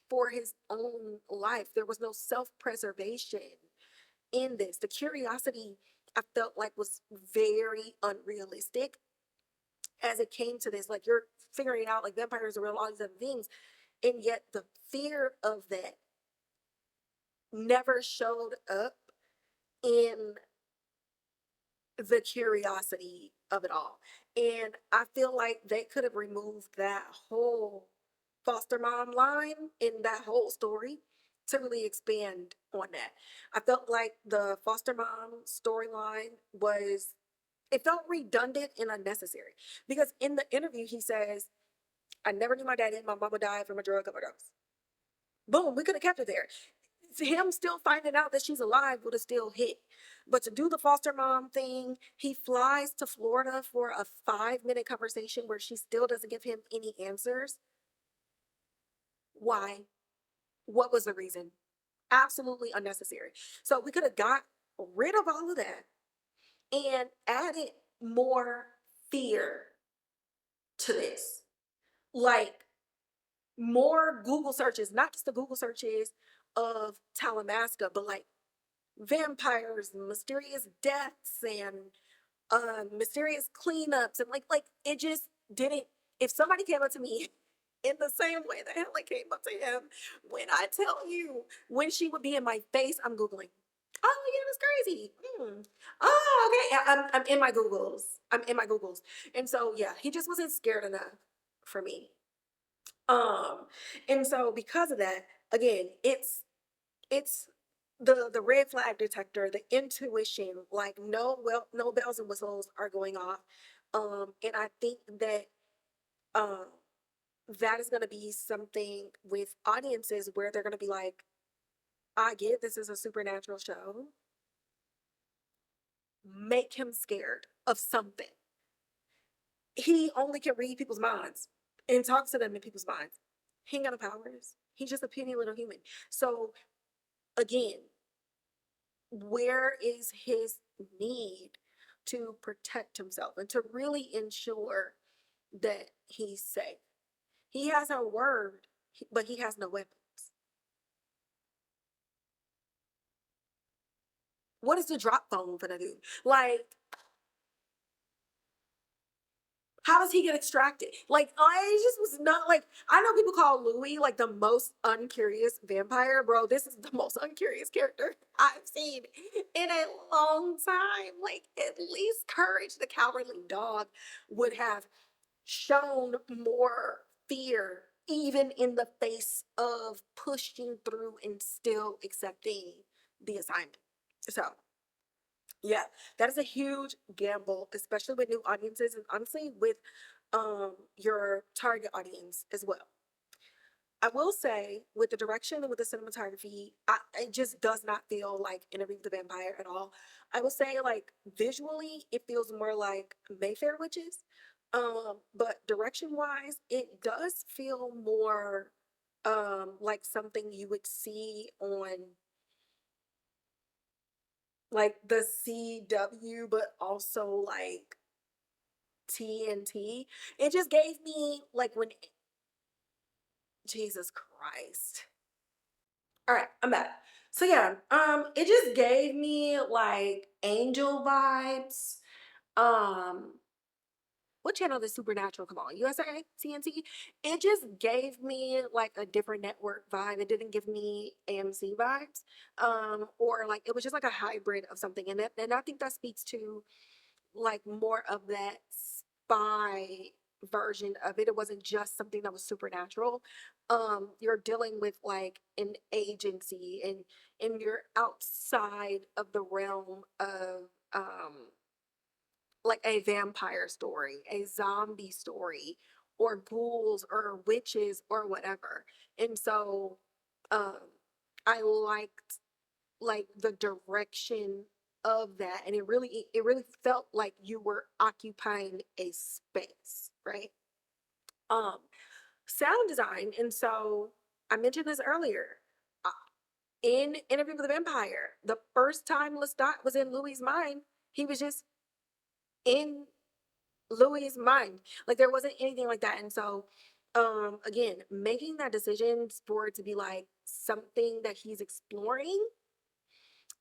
for his own life. There was no self-preservation in this. The curiosity, I felt like, was very unrealistic as it came to this. Like, you're figuring out like vampires are real, all these other things, and yet the fear of that never showed up in the curiosity of it all. And I feel like they could have removed that whole foster mom line in that whole story to really expand on that. I felt like the foster mom storyline was, it felt redundant and unnecessary, because in the interview he says, I never knew my daddy, my mama died from a drug overdose. Boom, we could have kept it there. Him still finding out that she's alive would have still hit. But to do the foster mom thing, he flies to Florida for a 5-minute conversation where she still doesn't give him any answers. Why? What was the reason? Absolutely unnecessary. So we could have got rid of all of that and added more fear to this. Like, more Google searches, not just the Google searches of Talamasca, but like vampires and mysterious deaths and mysterious cleanups, and like it just didn't. If somebody came up to me in the same way that Helen came up to him, when I tell you, when she would be in my face, I'm Googling. Oh yeah, that's crazy. Oh, okay. I'm in my Googles. I'm in my Googles. And so yeah, he just wasn't scared enough for me. Um, and so because of that, again, it's it's the red flag detector, the intuition, like no bells and whistles are going off. And I think that um that is gonna be something with audiences where they're gonna be like, I get this is a supernatural show. Make him scared of something. He only can read people's minds and talk to them in people's minds. He ain't got no powers. He's just a puny little human. So again, where is his need to protect himself and to really ensure that he's safe? He has a word, but he has no weapons. What is the drop phone gonna do? Like, how does he get extracted? Like, I just was not like, I know people call Louis like the most uncurious vampire, bro. This is the most uncurious character I've seen in a long time. Like, at least Courage, the cowardly dog, would have shown more fear, even in the face of pushing through and still accepting the assignment. So, yeah, that is a huge gamble, especially with new audiences and honestly with your target audience as well. I will say with the direction and with the cinematography, it just does not feel like Interview with the Vampire at all. I will say like visually, it feels more like Mayfair Witches. But direction wise, it does feel more like something you would see on like the CW, but also like TNT. It just gave me like when Jesus Christ. All right, I'm back. So yeah, it just gave me like angel vibes. Um, what channel did Supernatural come on? USA, TNT? It just gave me like a different network vibe. It didn't give me AMC vibes. Or like it was just like a hybrid of something. And I think that speaks to like more of that spy version of it. It wasn't just something that was supernatural. You're dealing with like an agency and you're outside of the realm of like a vampire story, a zombie story, or ghouls or witches or whatever. And so um I liked like the direction of that, and it really felt like you were occupying a space, right? um Sound design. And so I mentioned this earlier, uh, in Interview with the Vampire, the first time Lestat was in Louis's mind, he was just in Louis's mind. Like there wasn't anything like that. And so again, making that decision for it to be like something that he's exploring,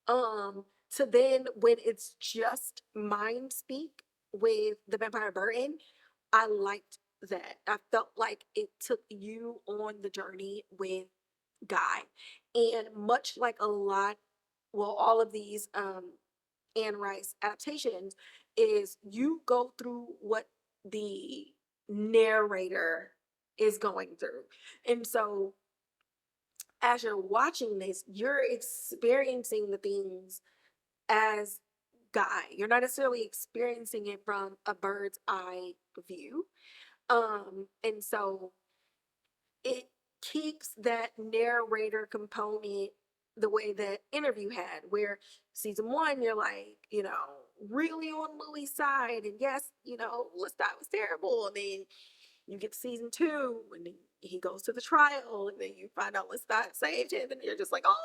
to then when it's just mind speak with the vampire Burton, I liked that. I felt like it took you on the journey with Guy. And much like a lot, well, all of these Anne Rice adaptations, is you go through what the narrator is going through. And so as you're watching this, you're experiencing the things as Guy. You're not necessarily experiencing it from a bird's eye view. And so it keeps that narrator component the way that Interview had, where season one, you're like, really on Louis' side. And yes, Lestat was terrible. And then you get to season two, and then he goes to the trial, and then you find out Lestat saved him, and you're just like, oh,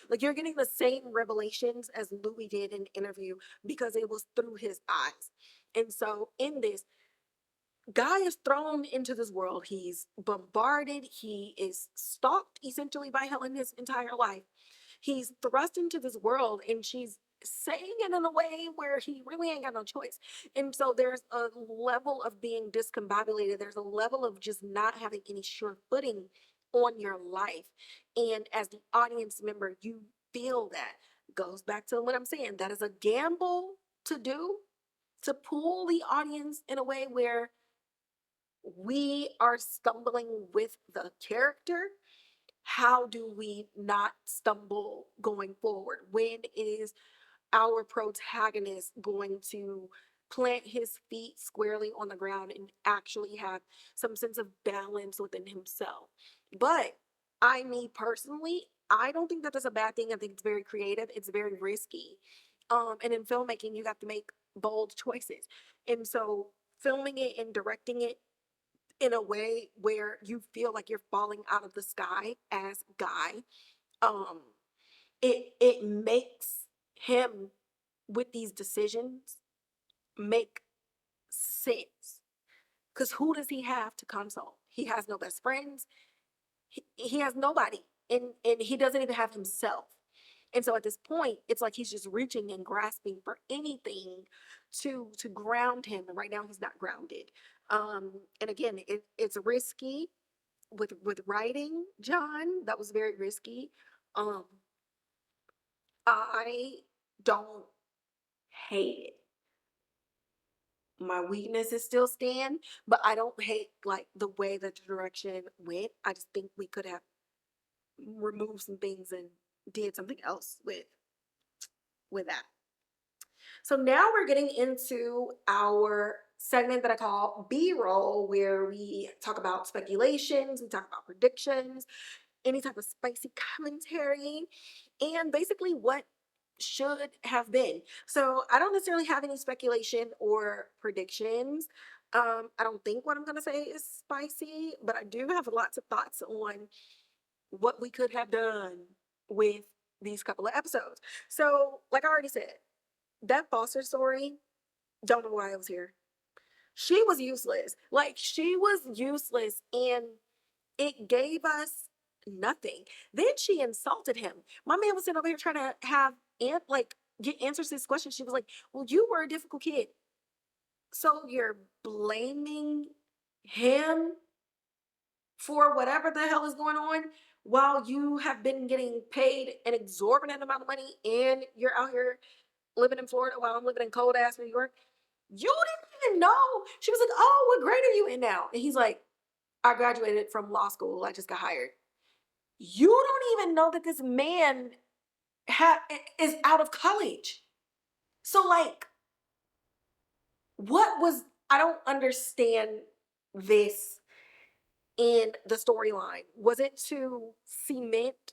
like you're getting the same revelations as Louis did in Interview because it was through his eyes. And so in this, Guy is thrown into this world. He's bombarded. He is stalked essentially by Helen his entire life. He's thrust into this world, and she's saying it in a way where he really ain't got no choice. And so there's a level of being discombobulated. There's a level of just not having any sure footing on your life. And as the audience member, you feel that. Goes back to what I'm saying. That is a gamble to do, to pull the audience in a way where we are stumbling with the character, how do we not stumble going forward? When is our protagonist going to plant his feet squarely on the ground and actually have some sense of balance within himself? But me personally, I don't think that that's a bad thing. I think it's very creative. It's very risky. And in filmmaking, you have to make bold choices. And so filming it and directing it in a way where you feel like you're falling out of the sky as Guy, um, it makes him with these decisions make sense. Because who does he have to consult? He has no best friends. He has nobody, and he doesn't even have himself. And so at this point, it's like he's just reaching and grasping for anything to ground him. And right now, he's not grounded. And again, it's risky with writing, John. That was very risky. Um, I don't hate it. My weaknesses still stand, but I don't hate like the way that the direction went. I just think we could have removed some things and did something else with that. So now we're getting into our segment that I call B-roll, where we talk about speculations, we talk about predictions, any type of spicy commentary, and basically what should have been. So I don't necessarily have any speculation or predictions. I don't think what I'm going to say is spicy, but I do have lots of thoughts on what we could have done with these couple of episodes. So, like I already said, that Foster story, don't know why I was here. She was useless. Like, she was useless, and it gave us nothing. Then she insulted him. My man was sitting over here trying to have get answers to his questions. She was like, "Well, you were a difficult kid, so you're blaming him for whatever the hell is going on, while you have been getting paid an exorbitant amount of money, and you're out here living in Florida while I'm living in cold ass New York. You didn't even know." She was like, "Oh, what grade are you in now?" And he's like, "I graduated from law school. I just got hired." You don't even know that this man is out of college. So, like, what was, I don't understand this in the storyline. Was it to cement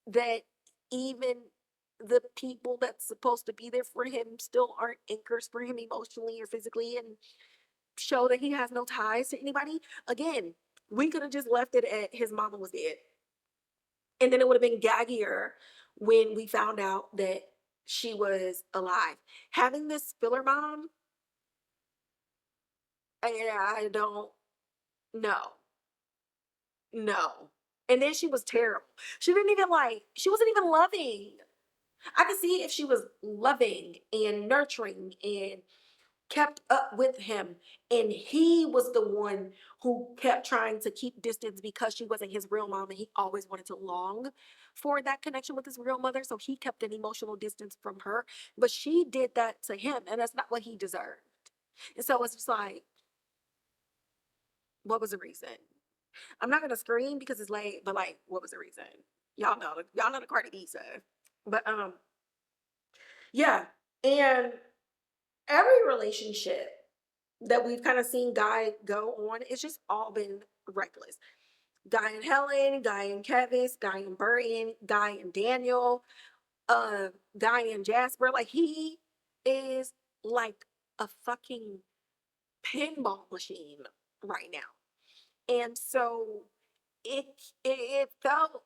that even the people that's supposed to be there for him still aren't anchors for him emotionally or physically, and show that he has no ties to anybody? Again, we could have just left it at his mama was dead. And then it would have been gaggier when we found out that she was alive. Having this filler mom, I don't know. No. And then she was terrible. She didn't even she wasn't even loving. I could see if she was loving and nurturing and kept up with him, and he was the one who kept trying to keep distance because she wasn't his real mom, and he always wanted to long for that connection with his real mother, so he kept an emotional distance from her. But she did that to him, and that's not what he deserved. And so it's just like, what was the reason? I'm not gonna scream because it's late, but like, what was the reason? Y'all know the Cardi B stuff. But yeah. And every relationship that we've kind of seen Guy go on, it's just all been reckless. Guy and Helen, Guy and Kevin, Guy and Burton, Guy and Daniel, Guy and Jasper. Like, he is like a fucking pinball machine right now. And so it it felt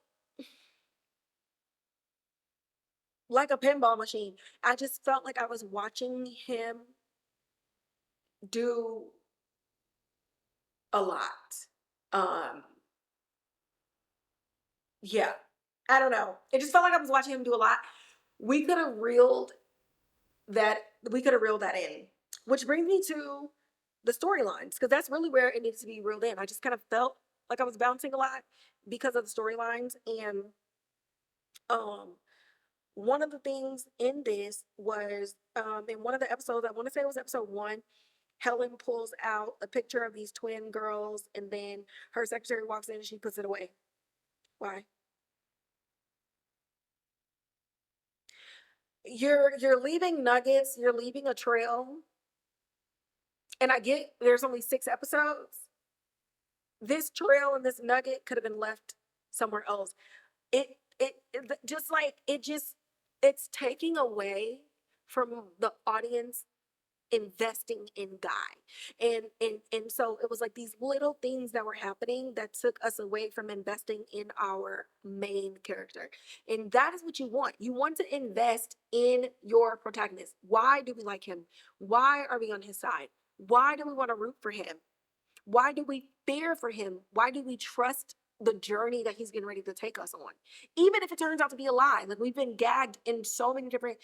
like a pinball machine. I just felt like I was watching him do a lot. Um, yeah, I don't know. It just felt like I was watching him do a lot. We could have reeled that. We could have reeled that in, which brings me to the storylines, because that's really where it needs to be reeled in. I just kind of felt like I was bouncing a lot because of the storylines, and um, one of the things in this was in one of the episodes. I want to say it was episode 1. Helen pulls out a picture of these twin girls, and then her secretary walks in and she puts it away. Why? you're leaving nuggets, you're leaving a trail. And I get there's only 6 episodes. This trail and this nugget could have been left somewhere else. It just like it just it's taking away from the audience investing in Guy. And so it was like these little things that were happening that took us away from investing in our main character. And that is what you want. You want to invest in your protagonist. Why do we like him? Why are we on his side? Why do we want to root for him? Why do we fear for him? Why do we trust the journey that he's getting ready to take us on? Even if it turns out to be a lie. Like we've been gagged in so many different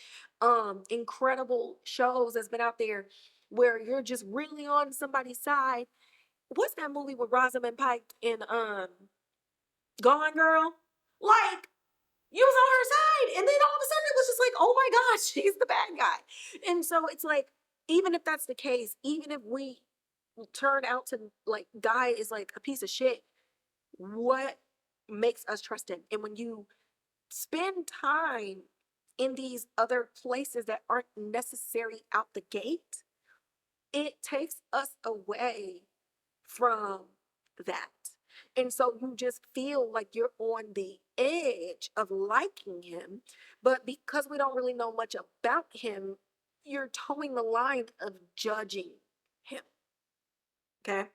incredible shows that's been out there where you're just really on somebody's side. What's that movie with Rosamund Pike and Gone Girl? Like you was on her side, and then all of a sudden it was just like, oh my gosh, she's the bad guy. And so it's like, even if that's the case, even if we turn out to like Guy is like a piece of shit, what makes us trust him? And when you spend time in these other places that aren't necessary out the gate, it takes us away from that. And so you just feel like you're on the edge of liking him, but because we don't really know much about him, you're towing the line of judging him. Okay.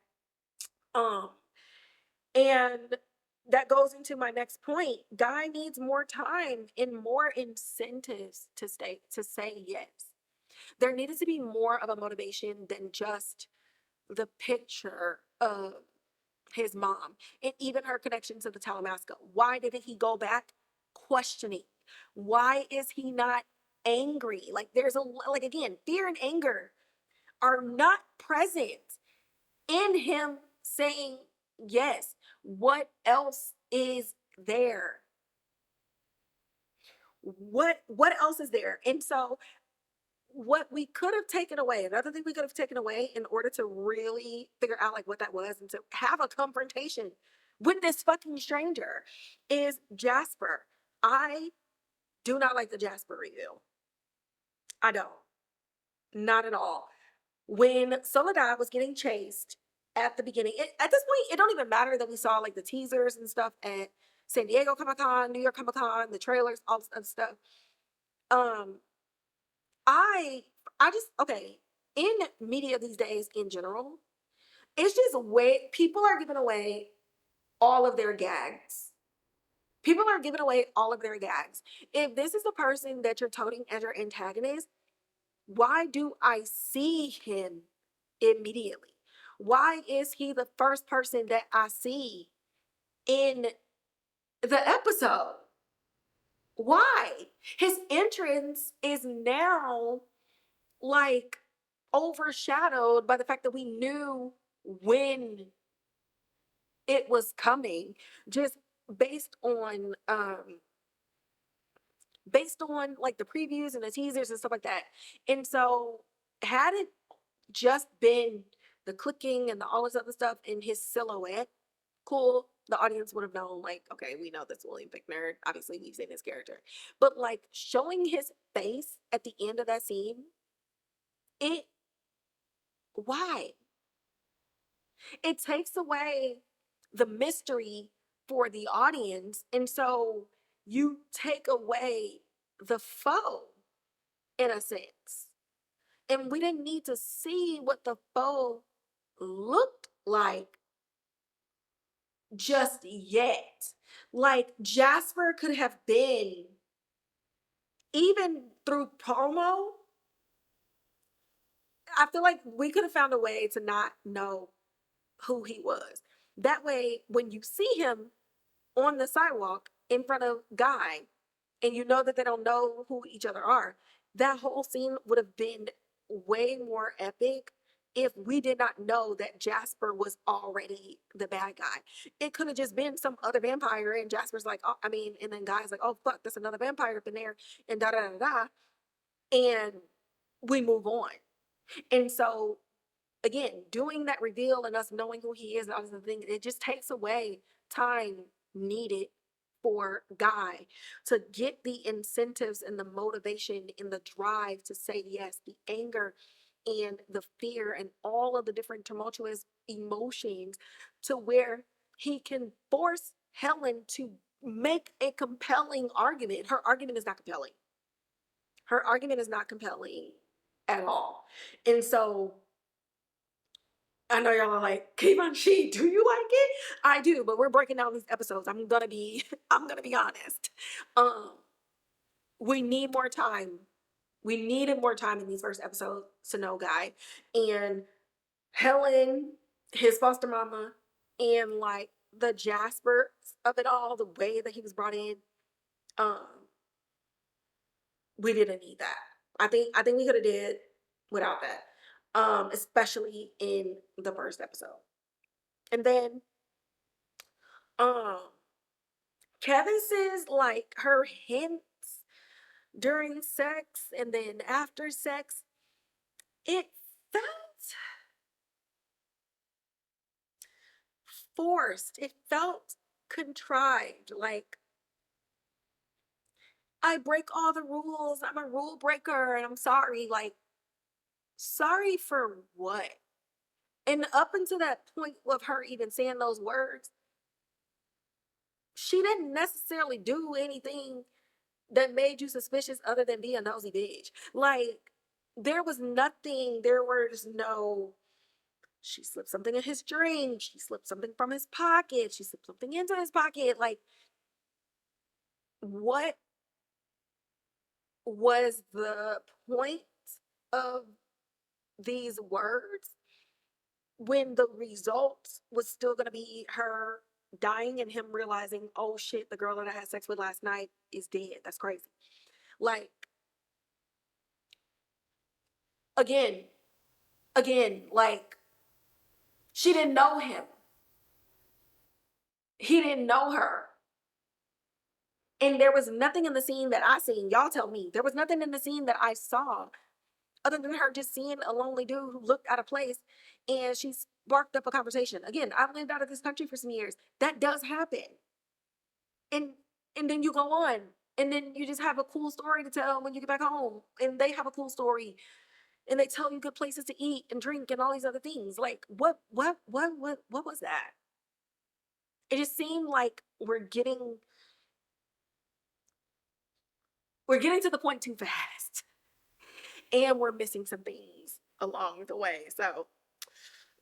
Um, and that goes into my next point. Guy needs more time and more incentives to say yes. There needed to be more of a motivation than just the picture of his mom and even her connection to the Talamasca. Why didn't he go back questioning? Why is he not angry? Like there's a like again, fear and anger are not present in him saying yes. What else is there? What else is there? And so what we could have taken away, another thing we could have taken away in order to really figure out like what that was and to have a confrontation with this fucking stranger is Jasper. I do not like the Jasper reveal. I don't. Not at all. When Soledad was getting chased at the beginning, at this point, it don't even matter that we saw like the teasers and stuff at San Diego Comic Con, New York Comic Con, the trailers, all this other stuff. Um, I I just okay, in media these days in general, it's just way people are giving away all of their gags. People are giving away all of their gags. If this is the person that you're toting as your antagonist, why do I see him immediately? Why is he the first person that I see in the episode? Why? His entrance is now like overshadowed by the fact that we knew when it was coming, just based on like the previews and the teasers and stuff like that. And so had it just been the clicking and the all this other stuff in his silhouette, cool, the audience would have known like, okay, we know this William Fichtner, obviously we've seen his character. But like showing his face at the end of that scene, it why? It takes away the mystery for the audience. And so you take away the foe in a sense. And we didn't need to see what the foe looked like just yet. Like Jasper could have been, even through promo, I feel like we could have found a way to not know who he was. That way, when you see him on the sidewalk in front of Guy, and you know that they don't know who each other are, that whole scene would have been way more epic if we did not know that Jasper was already the bad guy. It could have just been some other vampire, and Jasper's like, oh, I mean, and then Guy's like, oh fuck, there's another vampire up in there, and da da da da, and we move on. And so again, doing that reveal and us knowing who he is and all this other thing, it just takes away time needed for Guy to get the incentives and the motivation and the drive to say yes, the anger and the fear and all of the different tumultuous emotions, to where he can force Helen to make a compelling argument. Her argument is not compelling. Her argument is not compelling at all. And so I know y'all are like, Givenchy, do you like it? I do, but we're breaking down these episodes. I'm gonna be honest. Um, we need more time. We needed more time in these first episodes to know Guy. And Helen, his foster mama, and like the Jasper of it all, the way that he was brought in, um, we didn't need that. I think we could have did without that. Especially in the first episode. And then um Kevin says like her hints during sex and then after sex, it felt forced. It felt contrived. Like, I break all the rules. I'm a rule breaker and I'm sorry. Like, sorry for what? And up until that point of her even saying those words, she didn't necessarily do anything that made you suspicious other than being a nosy bitch. Like, there was nothing, there was no, she slipped something in his drink, she slipped something from his pocket, she slipped something into his pocket. Like, what was the point of these words when the result was still going to be her dying and him realizing, oh shit, the girl that I had sex with last night is dead? That's crazy. Like, again, like, she didn't know him. He didn't know her. And there was nothing in the scene that I seen. Y'all tell me. There was nothing in the scene that I saw other than her just seeing a lonely dude who looked out of place, and she sparked up a conversation. Again, I've lived out of this country for some years. That does happen. And then you go on. And then you just have a cool story to tell when you get back home. And they have a cool story. And they tell you good places to eat and drink and all these other things. Like, what was that? It just seemed like we're getting to the point too fast. And we're missing some things along the way. So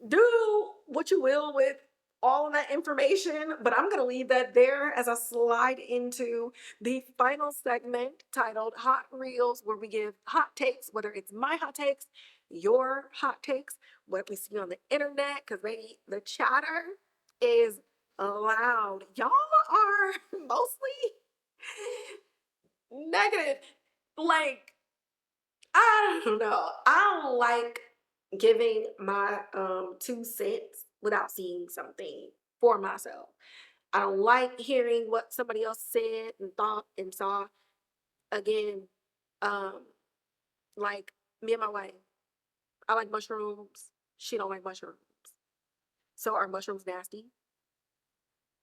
do what you will with all of that information, but I'm going to leave that there as I slide into the final segment titled Hot Reels, where we give hot takes, whether it's my hot takes, your hot takes, what we see on the internet, because maybe the chatter is loud. Y'all are mostly negative. Like, I don't know. I don't like giving my 2 cents without seeing something for myself. I don't like hearing what somebody else said and thought and saw. Again, um, like me and my wife, I like mushrooms. She don't like mushrooms. So are mushrooms nasty?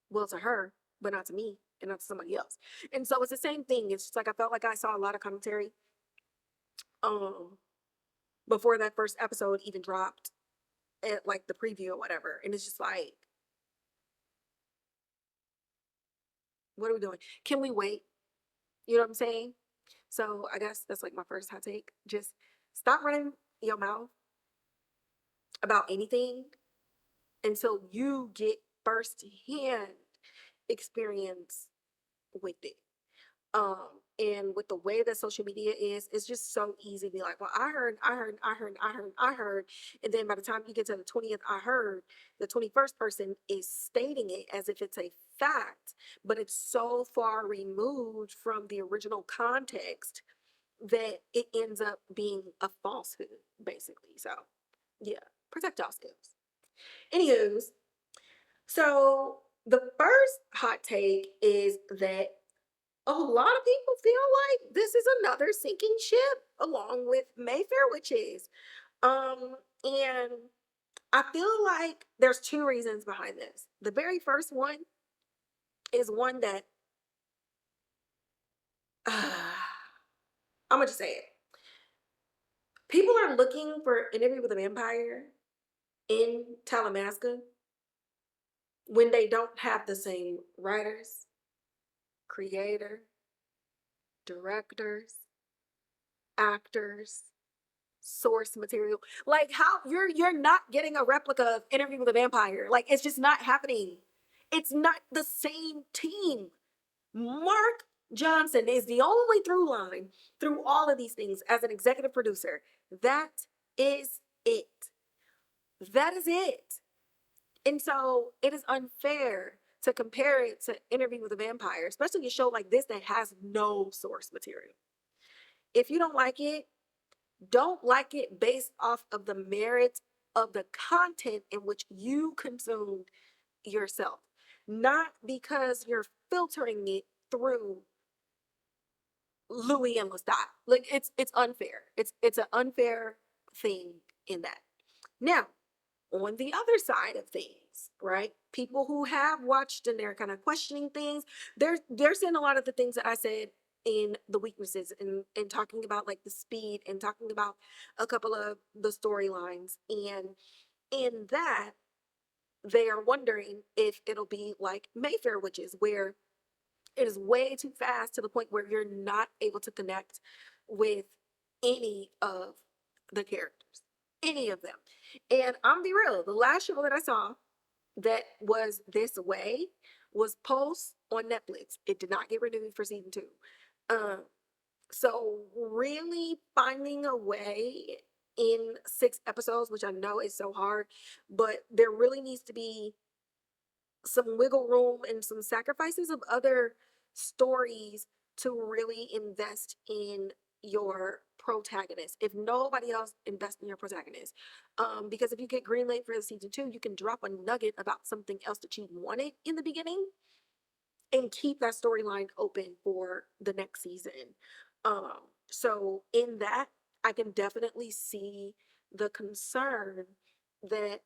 Well, to her, but not to me and not to somebody else. And so it's the same thing. It's just like I felt like I saw a lot of commentary um before that first episode even dropped, at like the preview or whatever. And it's just like, what are we doing? Can we wait? You know what I'm saying? So I guess that's like my first hot take. Just stop running your mouth about anything until you get firsthand experience with it. And with the way that social media is, it's just so easy to be like, well, I heard. And then by the time you get to the 20th, I heard, the 21st person is stating it as if it's a fact, but it's so far removed from the original context that it ends up being a falsehood, basically. So, yeah, protect y'all skills. Anywho's, so the first hot take is that a lot of people feel like this is another sinking ship along with Mayfair Witches. And I feel like there's 2 reasons behind this. The very first one is one that I'm gonna just say it. People are looking for Interview with a Vampire in Talamasca when they don't have the same writers, creator, directors, actors, source material. Like how you're not getting a replica of Interview with a Vampire. Like it's just not happening. It's not the same team. Mark Johnson is the only through line through all of these things as an executive producer. That is it. That is it. And so it is unfair to compare it to Interview with a Vampire, especially a show like this that has no source material. If you don't like it based off of the merit of the content in which you consumed yourself, not because you're filtering it through Louis and Lestat. Like it's unfair. It's an unfair thing in that. Now, on the other side of things, right? People who have watched and they're kind of questioning things, they're saying a lot of the things that I said in the weaknesses and talking about like the speed and talking about a couple of the storylines. And in that, they are wondering if it'll be like Mayfair Witches, where it is way too fast to the point where you're not able to connect with any of the characters, any of them. And I'm be real, the last show that I saw that was this way was Pulse on Netflix. It did not get renewed for season 2. Um, so really finding a way in 6 episodes, which I know is so hard, but there really needs to be some wiggle room and some sacrifices of other stories to really invest in your protagonist. If nobody else invests in your protagonist, because if you get greenlit for the season 2, you can drop a nugget about something else that you wanted in the beginning and keep that storyline open for the next season. So in that, I can definitely see the concern that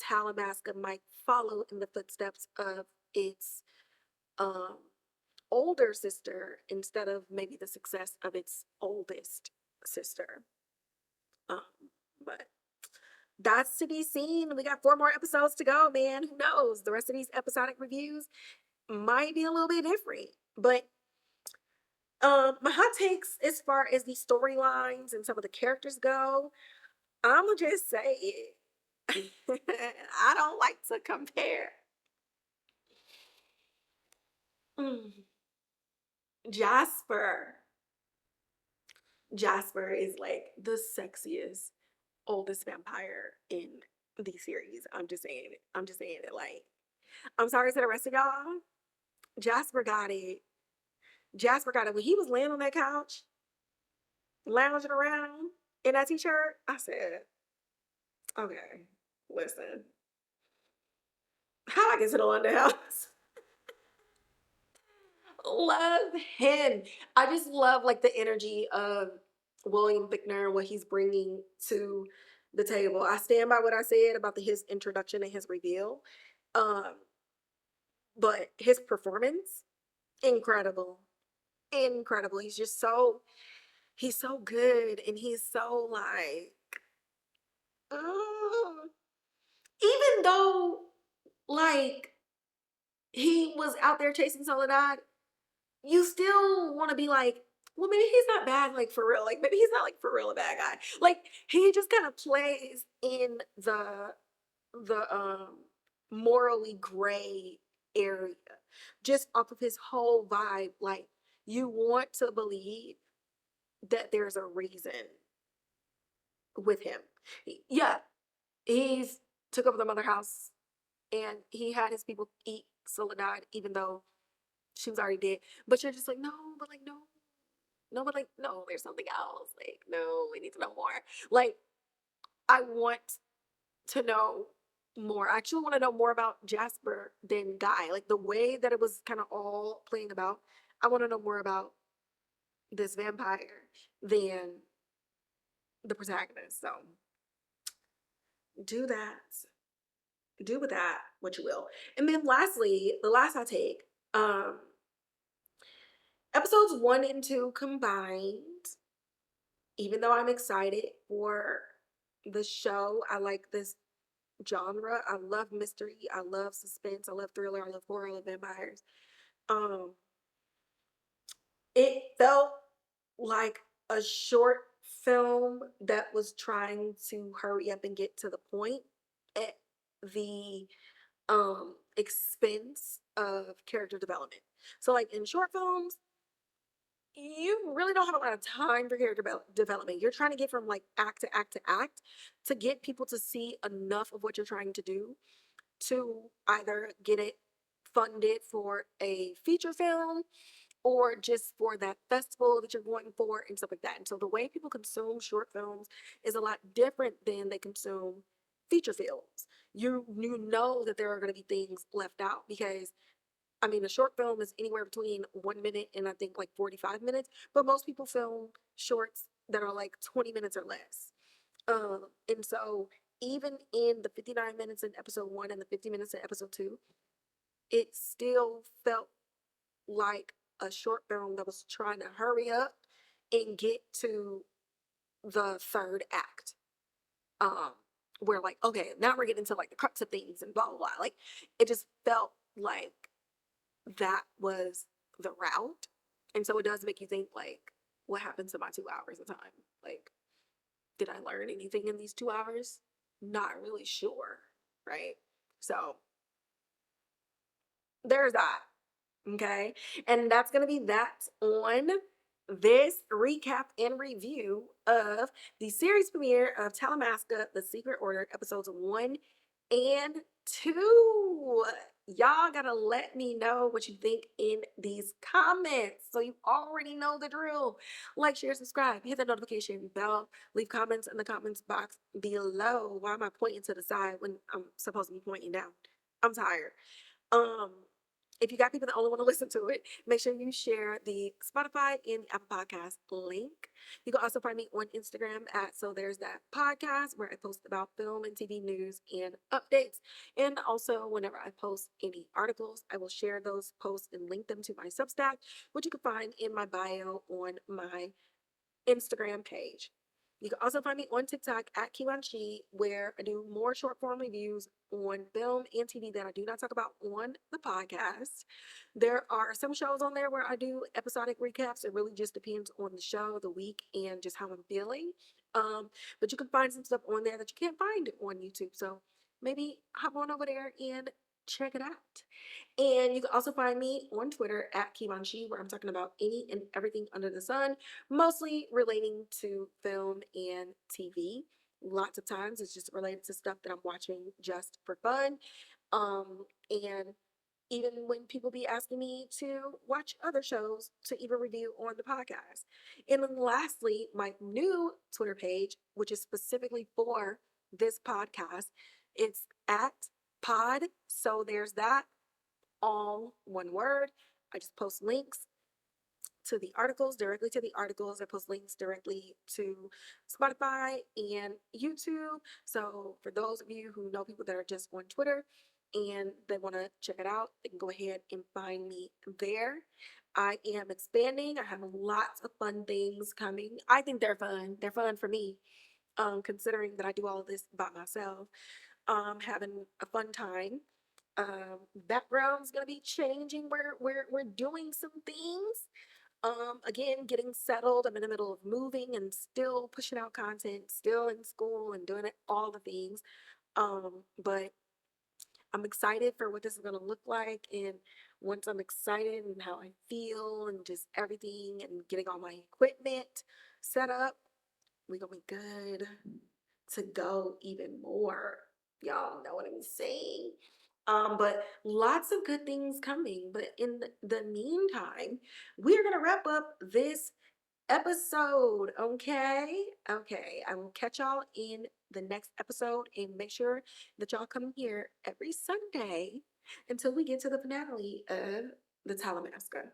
Talamasca might follow in the footsteps of its um, older sister instead of maybe the success of its oldest sister. Um, but that's to be seen. We got 4 more episodes to go, man. Who knows? The rest of these episodic reviews might be a little bit different. But my hot takes as far as the storylines and some of the characters go, I'ma just say it. I don't like to compare. Mm. Jasper. Jasper is like the sexiest, oldest vampire in the series. I'm just saying it. I'm just saying it. Like, I'm sorry to the rest of y'all. Jasper got it. Jasper got it. When he was laying on that couch, lounging around in that t-shirt, I said, okay, listen. How I get to the London house? Love him. I just love like the energy of William Fichtner and what he's bringing to the table. I stand by what I said about his introduction and his reveal. Um, but his performance, incredible. Incredible. He's so good and he's so like mm, even though like he was out there chasing Soledad, you still want to be like, well, maybe he's not bad, like for real. Like maybe he's not like for real a bad guy. Like he just kind of plays in the morally gray area, just off of his whole vibe. Like you want to believe that there's a reason with him. Yeah, he's took over the mother house and he had his people eat Soledad, even though she was already dead. But you're just like, no, but like, no, no, but like, no, there's something else. Like, no, we need to know more. Like, I want to know more. I actually want to know more about Jasper than Guy. Like, the way that it was kind of all playing about, I want to know more about this vampire than the protagonist. So, do that. Do with that what you will. And then lastly, the last I take, um, Episodes 1 and 2 combined, even though I'm excited for the show, I like this genre. I love mystery, I love suspense, I love thriller, I love horror, I love vampires. Um, it felt like a short film that was trying to hurry up and get to the point at the expense of character development. So like in short films, you really don't have a lot of time for character development. You're trying to get from like act to act to act to get people to see enough of what you're trying to do to either get it funded for a feature film or just for that festival that you're going for and stuff like that. And so the way people consume short films is a lot different than they consume feature films. You know that there are going to be things left out because I mean, a short film is anywhere between 1 minute and I think like 45 minutes, but most people film shorts that are like 20 minutes or less. And so even in the 59 minutes in episode 1 and the 50 minutes in episode 2, it still felt like a short film that was trying to hurry up and get to the third act. Um, where like, okay, now we're getting to like the crux of things and blah blah blah. Like it just felt like that was the route. And so it does make you think like, what happened to my 2 hours of time? Like, did I learn anything in these 2 hours? Not really sure, right? So there's that. Okay. And that's going to be that on this recap and review of the series premiere of Talamasca, The Secret Order, episodes 1 and 2. Y'all gotta let me know what you think in these comments. So you already know the drill. Like, share, subscribe, hit the notification bell, leave comments in the comments box below. Why am I pointing to the side when I'm supposed to be pointing down? I'm tired. Um, if you got people that only want to listen to it, make sure you share the Spotify and Apple Podcast link. You can also find me on Instagram at So There's That Podcast, where I post about film and TV news and updates. And also, whenever I post any articles, I will share those posts and link them to my Substack, which you can find in my bio on my Instagram page. You can also find me on TikTok at Kiwanchi, where I do more short form reviews on film and TV that I do not talk about on the podcast. There are some shows on there where I do episodic recaps. It really just depends on the show, the week, and just how I'm feeling. But you can find some stuff on there that you can't find on YouTube. So maybe hop on over there and check it out. And you can also find me on Twitter at Kiwanchi, where I'm talking about any and everything under the sun, mostly relating to film and TV. Lots of times it's just related to stuff that I'm watching just for fun. And even when people be asking me to watch other shows to even review on the podcast. And then lastly, my new Twitter page, which is specifically for this podcast, it's at pod. So there's that, all one word. I just post links to the articles, directly to the articles. I post links directly to Spotify and YouTube. So for those of you who know people that are just on Twitter and they want to check it out, they can go ahead and find me there. I am expanding. I have lots of fun things coming. I think they're fun. They're fun for me, considering that I do all of this by myself. Having a fun time. Background's gonna be changing. We're doing some things. Again, getting settled. I'm in the middle of moving and still pushing out content, still in school and doing it, all the things. But I'm excited for what this is gonna look like. And once I'm excited and how I feel and just everything and getting all my equipment set up, we're gonna be good to go even more. Y'all know what I'm saying. But lots of good things coming. But in the meantime, we're gonna wrap up this episode. Okay. Okay. I will catch y'all in the next episode and make sure that y'all come here every Sunday until we get to the finale of the Talamasca.